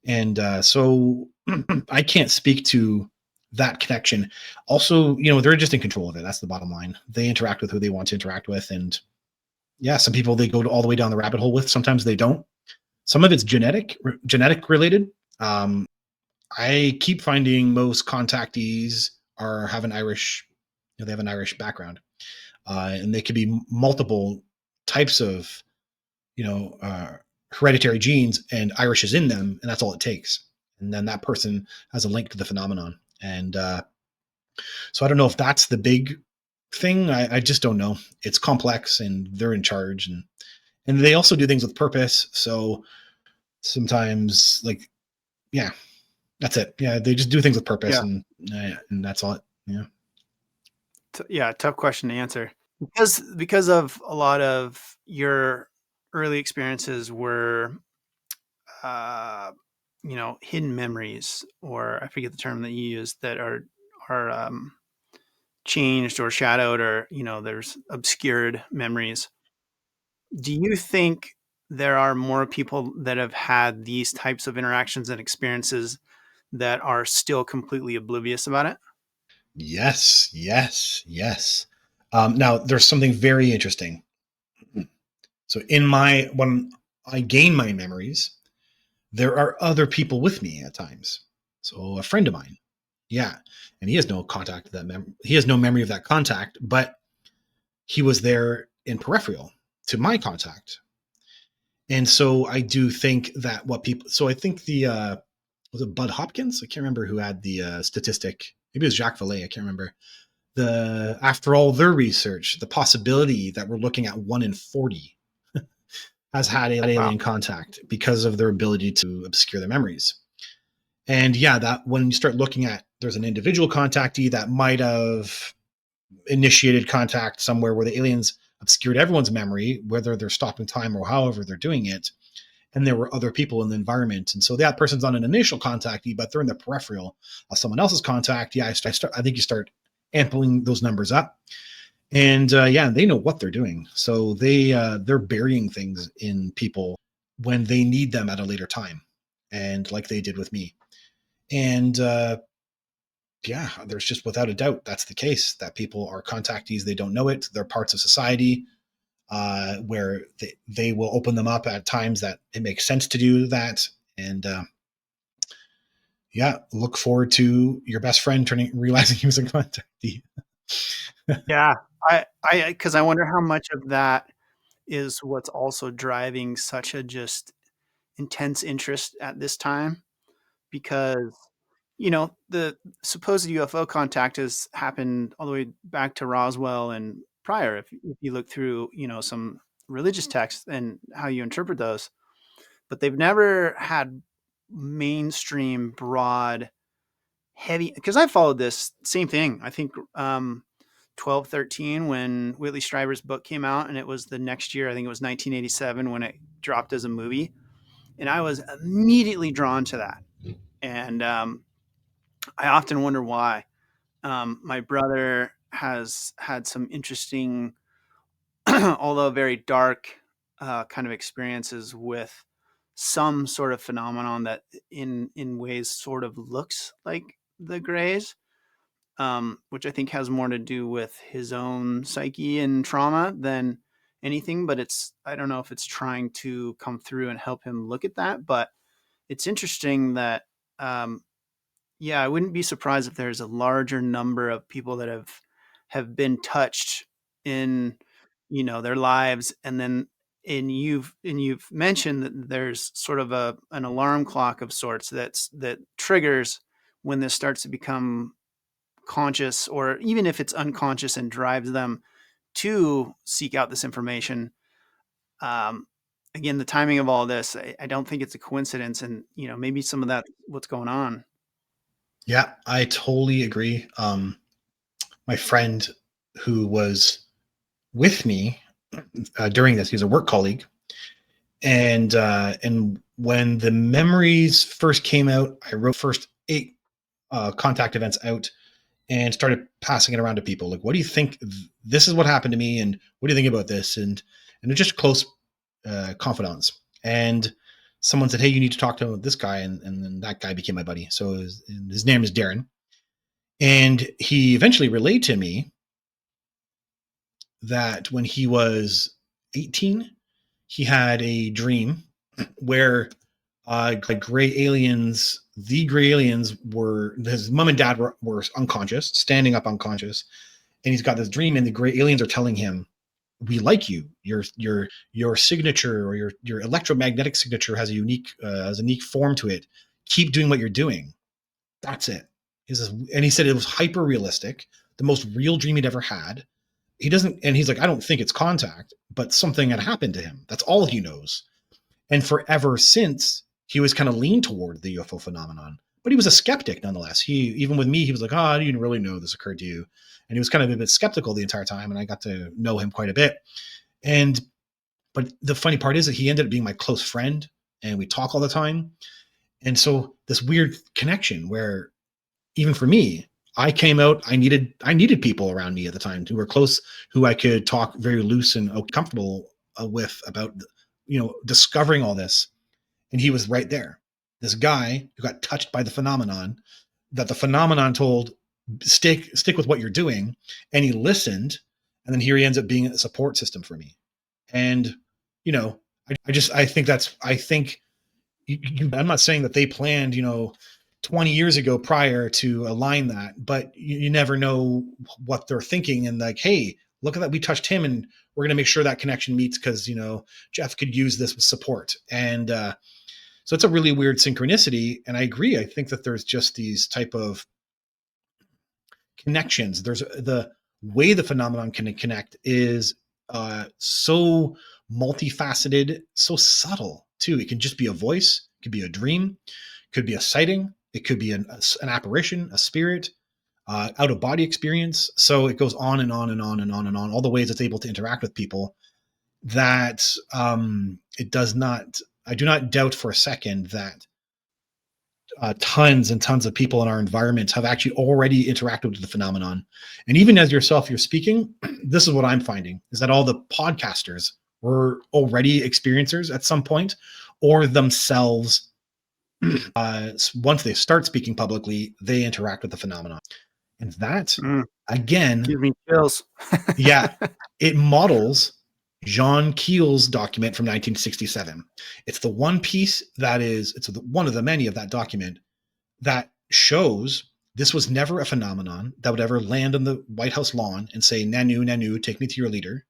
And so I can't speak to that connection. Also, they're just in control of it. That's the bottom line. They interact with who they want to interact with. And yeah, some people they go all the way down the rabbit hole with. Sometimes they don't. Some of it's genetic related. I keep finding most contactees have an Irish, they have an Irish background. And they could be multiple types of, hereditary genes, and Irish is in them, and that's all it takes. And then that person has a link to the phenomenon. And so I don't know if that's the big thing. I just don't know. It's complex, and they're in charge, and they also do things with purpose. So sometimes, like, yeah, that's it. Yeah, they just do things with purpose, Yeah. and that's all. Yeah. Yeah, tough question to answer because of a lot of your early experiences were uh, hidden memories, or I forget the term that you used, that are changed or shadowed, or there's obscured memories. Do you think there are more people that have had these types of interactions and experiences that are still completely oblivious about it? Yes, yes, yes. Now, there's something very interesting. So, when I gain my memories, there are other people with me at times. So, a friend of mine, yeah, and he has no contact that he has no memory of that contact, but he was there in peripheral to my contact. And so, I do think that so I think was it Bud Hopkins? I can't remember who had the statistic. Maybe it was Jacques Vallée. I can't remember. After all their research, the possibility that we're looking at 1 in 40 has had alien contact because of their ability to obscure their memories. And yeah, that when you start looking at, there's an individual contactee that might have initiated contact somewhere where the aliens obscured everyone's memory, whether they're stopping time or however they're doing it. And there were other people in the environment. And so that person's on an initial contactee, but they're in the peripheral of someone else's contact. Yeah, I think you start ampling those numbers up. And yeah, they know what they're doing. So they're burying things in people when they need them at a later time, and like they did with me. And yeah, there's just without a doubt that's the case, that people are contactees. They don't know it. They're parts of society, where they will open them up at times that it makes sense to do that. And yeah, look forward to your best friend realizing he was a contactee. Yeah. Because I wonder how much of that is what's also driving such a just intense interest at this time, because the supposed UFO contact has happened all the way back to Roswell and prior. If you look through some religious texts and how you interpret those, but they've never had mainstream broad heavy, because I followed this same thing. I think 1213, when Whitley Strieber's book came out, and it was the next year, I think it was 1987 when it dropped as a movie, and I was immediately drawn to that. And I often wonder why. My brother has had some interesting, although very dark, kind of experiences with some sort of phenomenon that in ways sort of looks like the Greys, which I think has more to do with his own psyche and trauma than anything. But I don't know if it's trying to come through and help him look at that. But it's interesting that, yeah, I wouldn't be surprised if there's a larger number of people that have been touched in their lives, and then you've mentioned that there's sort of an alarm clock of sorts that triggers when this starts to become conscious, or even if it's unconscious, and drives them to seek out this information. Um, Again, the timing of all this, I don't think it's a coincidence, and maybe some of that what's going on. Yeah, I totally agree. My friend who was with me during this, he's a work colleague, and when the memories first came out, I wrote first 8 contact events out and started passing it around to people. Like, what do you think? This is what happened to me, and what do you think about this? And they're just close confidants. And someone said, "Hey, you need to talk to this guy," and then that guy became my buddy. So his name is Darren, and he eventually relayed to me that when he was 18, he had a dream where the gray aliens were, his mom and dad were unconscious, standing up unconscious. And he's got this dream, and the gray aliens are telling him, "We like you. Your signature, or your electromagnetic signature has a unique form to it. Keep doing what you're doing." That's it. And he said it was hyper realistic, the most real dream he'd ever had. He's like, "I don't think it's contact, but something had happened to him. That's all he knows." And forever since, he was kind of leaned toward the UFO phenomenon, but he was a skeptic nonetheless. Even with me, he was like, "Oh, you didn't really know this occurred to you." And he was kind of a bit skeptical the entire time. And I got to know him quite a bit. But the funny part is that he ended up being my close friend, and we talk all the time. And so this weird connection where, even for me, I came out, I needed people around me at the time who were close, who I could talk very loose and comfortable with about, discovering all this. And he was right there. This guy who got touched by the phenomenon, that the phenomenon told, stick with what you're doing. And he listened. And then here he ends up being a support system for me. And, I think I'm not saying that they planned, 20 years ago prior to align that, but you never know what they're thinking. And like, "Hey, look at that. We touched him, and we're going to make sure that connection meets, because, Jeff could use this with support." And so it's a really weird synchronicity. And I agree. I think that there's just these type of connections. There's the way the phenomenon can connect is so multifaceted, so subtle too. It can just be a voice, it could be a dream, it could be a sighting, it could be an apparition, a spirit, out of body experience. So it goes on and on and on and on and on, all the ways it's able to interact with people, that it does not, I do not doubt for a second that tons and tons of people in our environment have actually already interacted with the phenomenon. And even as you're speaking, this is what I'm finding, is that all the podcasters were already experiencers at some point, or themselves Once they start speaking publicly, they interact with the phenomenon. And that, Mm, again, gives me chills. yeah, it models Jean Keel's document from 1967. It's the one piece that is, it's one of the many of that document that shows this was never a phenomenon that would ever land on the White House lawn and say, Nanu, Nanu, take me to your leader.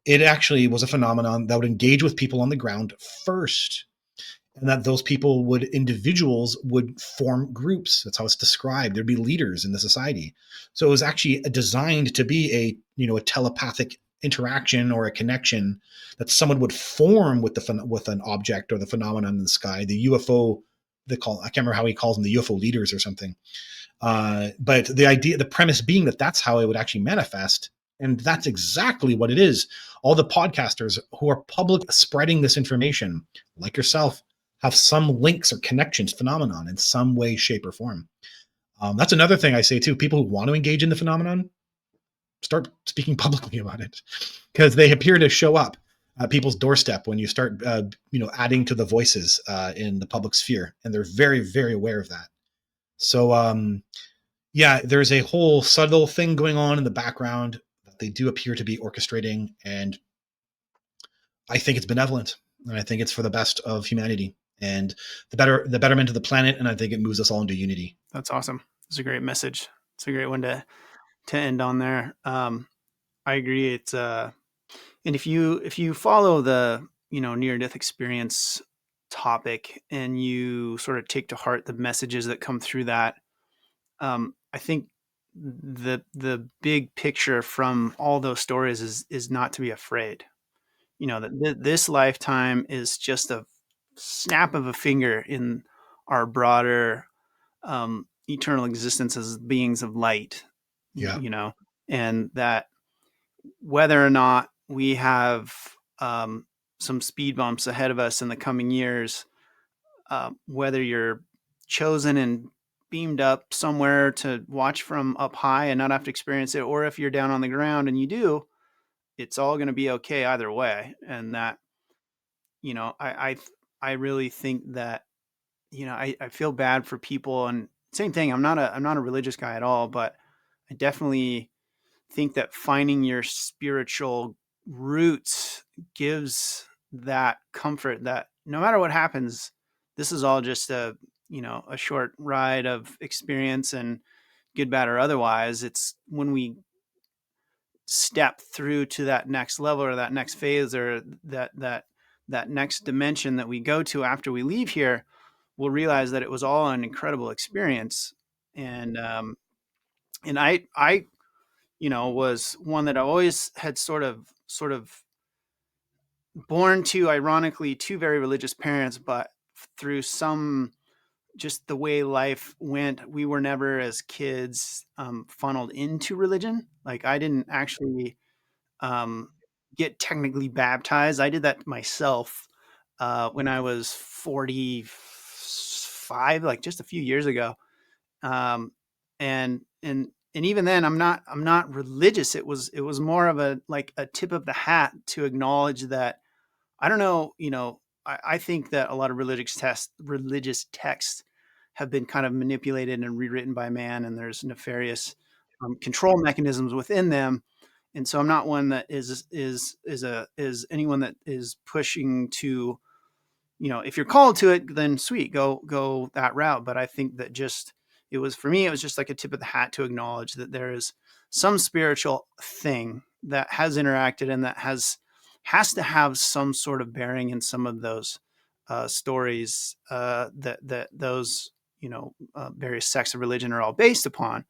It actually was a phenomenon that would engage with people on the ground first, and that those people would, individuals would form groups. That's how it's described. There'd be leaders in the society. So it was actually designed to be a telepathic interaction or a connection that someone would form with with an object or the phenomenon in the sky. The UFO, I can't remember how he calls them, the UFO leaders or something. But the premise being that that's how it would actually manifest. And that's exactly what it is. All the podcasters who are public spreading this information, like yourself, have some links or connections phenomenon in some way, shape, or form. That's another thing I say too. People who want to engage in the phenomenon, start speaking publicly about it, because they appear to show up at people's doorstep when you start, adding to the voices in the public sphere, and they're very, very aware of that. So, yeah, there's a whole subtle thing going on in the background that they do appear to be orchestrating, and I think it's benevolent, and I think it's for the best of humanity and the betterment of the planet, and I think it moves us all into unity. That's awesome. It's a great message. It's a great one to end on there. I agree. It's and if you follow the near death experience topic and you sort of take to heart the messages that come through that, I think the big picture from all those stories is not to be afraid. That this lifetime is just a snap of a finger in our broader eternal existence as beings of light. Yeah. And that whether or not we have some speed bumps ahead of us in the coming years, whether you're chosen and beamed up somewhere to watch from up high and not have to experience it, or if you're down on the ground and you do, it's all going to be okay either way. And that, I really think that, I feel bad for people. And same thing, I'm not a religious guy at all, but I definitely think that finding your spiritual roots gives that comfort that no matter what happens, this is all just a short ride of experience, and good, bad, or otherwise. It's when we step through to that next level or that next phase or that next dimension that we go to after we leave here, we'll realize that it was all an incredible experience. And I was one that I always had sort of born to, ironically, two very religious parents, but through some, just the way life went, we were never as kids funneled into religion. Like, I didn't actually um, get technically baptized. I did that myself when I was 45, like just a few years ago. Um, and even then, I'm not religious. It was more of a tip of the hat to acknowledge that I don't know. I think that a lot of religious texts have been kind of manipulated and rewritten by man, and there's nefarious control mechanisms within them. And so I'm not one that is anyone that is pushing to, if you're called to it, then sweet, go that route. But I think that just it was for me, it was just like a tip of the hat to acknowledge that there is some spiritual thing that has interacted and that has to have some sort of bearing in some of those stories that those various sects of religion are all based upon.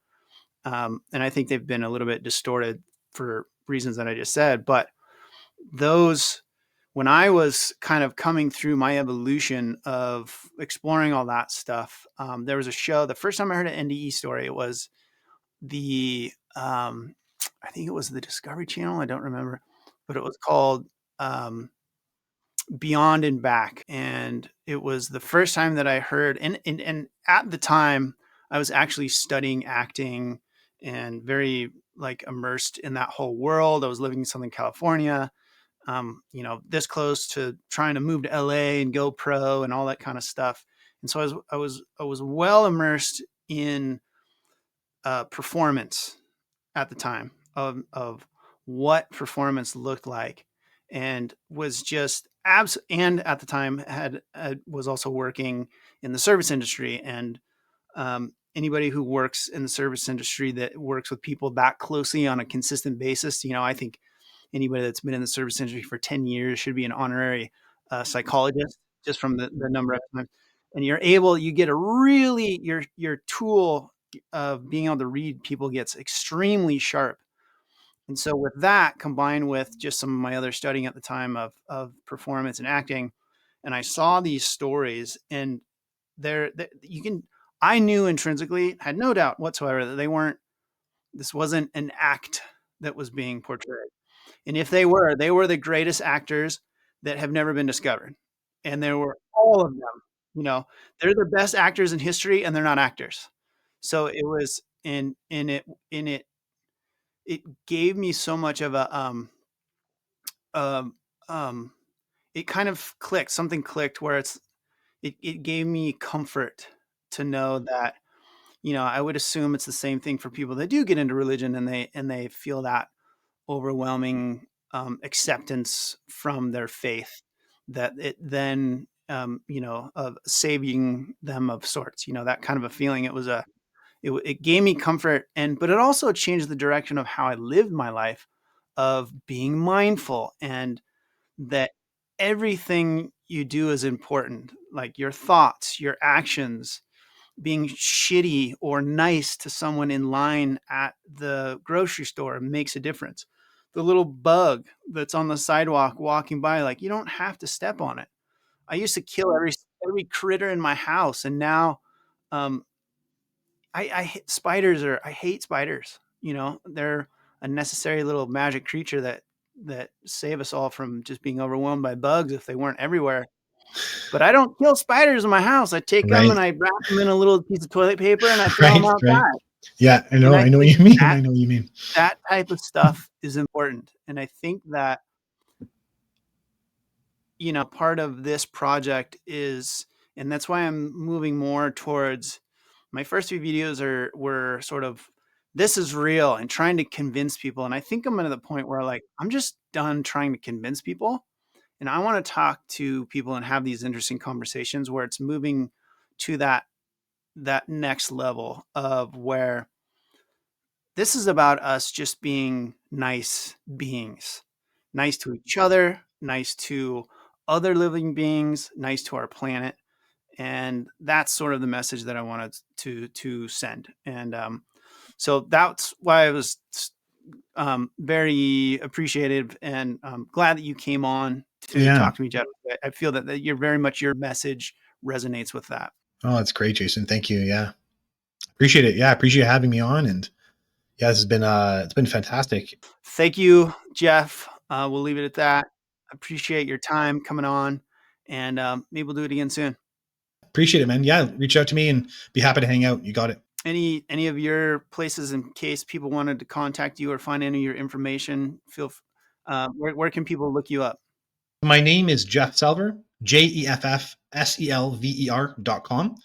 And I think they've been a little bit distorted for reasons that I just said. But those, when I was kind of coming through my evolution of exploring all that stuff, there was a show. The first time I heard an NDE story, it was I think it was the Discovery Channel. I don't remember, but it was called Beyond and Back. And it was the first time that I heard, and at the time I was actually studying acting and very like immersed in that whole world. I was living in Southern California, this close to trying to move to LA and go pro and all that kind of stuff. And so I was well immersed in performance at the time of what performance looked like, and was just and at the time had was also working in the service industry. And anybody who works in the service industry that works with people that closely on a consistent basis, I think anybody that's been in the service industry for 10 years should be an honorary psychologist, just from the number of times. And you get a really, your tool of being able to read people gets extremely sharp. And so with that combined with just some of my other studying at the time of performance and acting, and I saw these stories, and I knew intrinsically, had no doubt whatsoever that this wasn't an act that was being portrayed. And if they were the greatest actors that have never been discovered. And there were all of them, they're the best actors in history, and they're not actors. So it was it gave me so much of a um um it kind of clicked, something clicked where it gave me comfort to know that, I would assume it's the same thing for people that do get into religion, and they feel that overwhelming acceptance from their faith, that it then of saving them of sorts, that kind of a feeling. It gave me comfort, but it also changed the direction of how I lived my life, of being mindful, and that everything you do is important, like your thoughts, your actions. Being shitty or nice to someone in line at the grocery store makes a difference. The little bug that's on the sidewalk walking by, like, you don't have to step on it. I used to kill every critter in my house, and now um, I hate spiders. They're a necessary little magic creature that save us all from just being overwhelmed by bugs if they weren't everywhere. But I don't kill spiders in my house. I take them and Right. I wrap them in a little piece of toilet paper and I throw them Right. Right. outside. Yeah, I And know. I I know what think you mean. that I know what you mean. that type of stuff is important. And I think that, part of this project is, and that's why I'm moving more towards, my first few videos were sort of, this is real, and trying to convince people. And I think I'm at the point where, like, I'm just done trying to convince people. And I want to talk to people and have these interesting conversations where it's moving to that next level of where this is about us just being nice beings, nice to each other, nice to other living beings, nice to our planet. And that's sort of the message that I wanted to send. And so that's why I was very appreciative, and glad that you came on to Yeah. talk to me, Jeff. I feel that you're very much, your message resonates with that. Oh, that's great, Jason. Thank you. Yeah. Appreciate it. Yeah, I appreciate having me on. And yeah, this has been it's been fantastic. Thank you, Jeff. We'll leave it at that. Appreciate your time coming on, and maybe we'll do it again soon. Appreciate it, man. Yeah, reach out to me and be happy to hang out. You got it. Any of your places, in case people wanted to contact you or find any of your information, where can people look you up? My name is Jeff Selver, JEFFSELVER.com.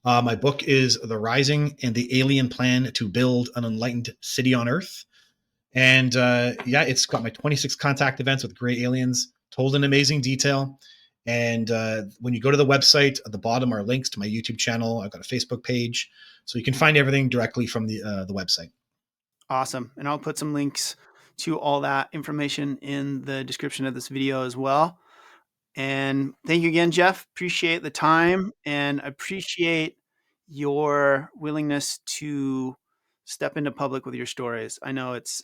My book is The Rising and the Alien Plan to Build an Enlightened City on Earth. And yeah, it's got my 26 contact events with gray aliens told in amazing detail. And when you go to the website, at the bottom are links to my YouTube channel. I've got a Facebook page, so you can find everything directly from the website. Awesome. And I'll put some links to all that information in the description of this video as well. And thank you again, Jeff. Appreciate the time, and appreciate your willingness to step into public with your stories. I know it's,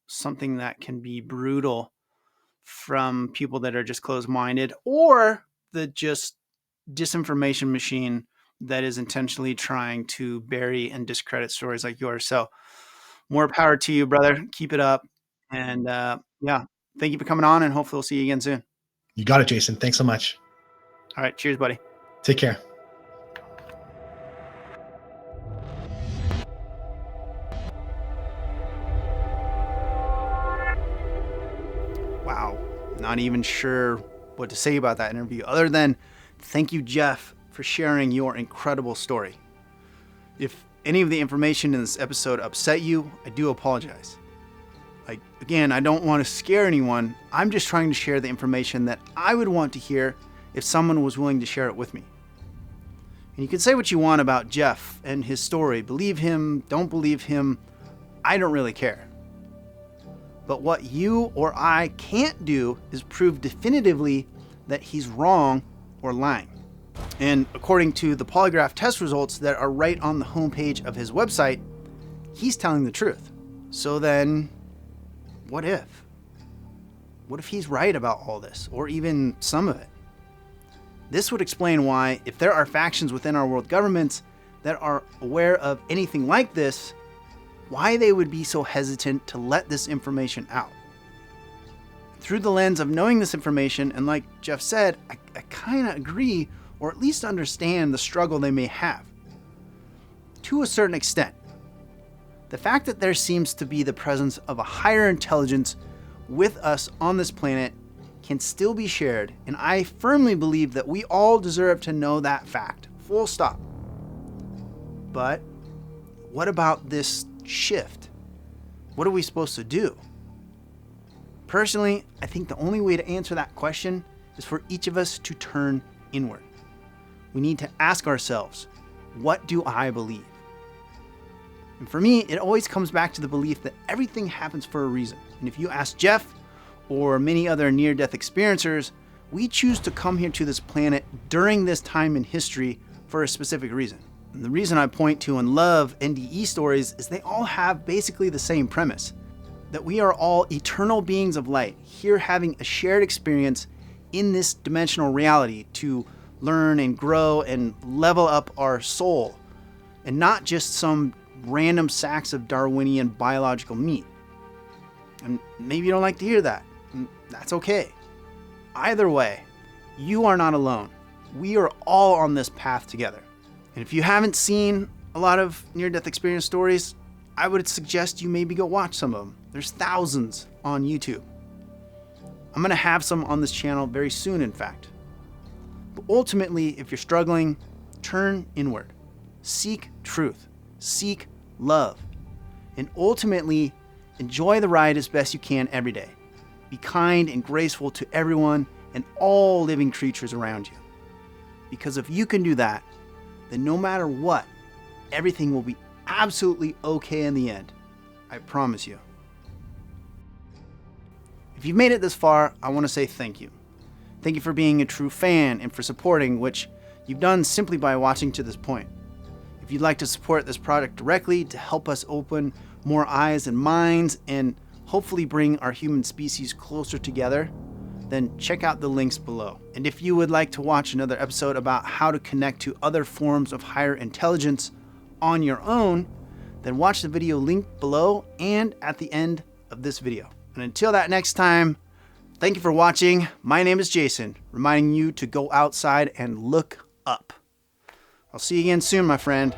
something that can be brutal from people that are just closed-minded, or the just disinformation machine that is intentionally trying to bury and discredit stories like yours. So more power to you, brother. Keep it up. And yeah, thank you for coming on, and hopefully we'll see you again soon. You got it, Jason. Thanks so much. All right. Cheers, buddy. Take care. Wow. Not even sure what to say about that interview, other than Thank you, Jeff, for sharing your incredible story. If any of the information in this episode upset you, I do apologize. Again, I don't want to scare anyone. I'm just trying to share the information that I would want to hear if someone was willing to share it with me. And you can say what you want about Jeff and his story. Believe him, don't believe him. I don't really care. But what you or I can't do is prove definitively that he's wrong or lying. And according to the polygraph test results that are right on the homepage of his website, he's telling the truth. So then, what if? What if he's right about all this, or even some of it? This would explain why, if there are factions within our world governments that are aware of anything like this, why they would be so hesitant to let this information out. Through the lens of knowing this information, and like Jeff said, I kind of agree, or at least understand the struggle they may have. To a certain extent. The fact that there seems to be the presence of a higher intelligence with us on this planet can still be shared, and I firmly believe that we all deserve to know that fact. Full stop. But what about this shift? What are we supposed to do? Personally, I think the only way to answer that question is for each of us to turn inward. We need to ask ourselves, what do I believe? And for me, it always comes back to the belief that everything happens for a reason. And if you ask Jeff or many other near-death experiencers, we choose to come here to this planet during this time in history for a specific reason. And the reason I point to and love NDE stories is they all have basically the same premise, that we are all eternal beings of light, here having a shared experience in this dimensional reality to learn and grow and level up our soul, and not just some random sacks of Darwinian biological meat. And maybe you don't like to hear that. That's okay. Either way, you are not alone. We are all on this path together. And if you haven't seen a lot of near-death experience stories, I would suggest you maybe go watch some of them. There's thousands on YouTube. I'm going to have some on this channel very soon, in fact. But ultimately, if you're struggling, turn inward. Seek truth. Seek love. And ultimately, enjoy the ride as best you can every day. Be kind and graceful to everyone and all living creatures around you. Because if you can do that, then no matter what, everything will be absolutely okay in the end. I promise you. If you've made it this far, I want to say thank you. Thank you for being a true fan and for supporting, which you've done simply by watching to this point. If you'd like to support this project directly to help us open more eyes and minds and hopefully bring our human species closer together, then check out the links below. And if you would like to watch another episode about how to connect to other forms of higher intelligence on your own, then watch the video linked below and at the end of this video. And until that next time, thank you for watching. My name is Jason, reminding you to go outside and look up. I'll see you again soon, my friend.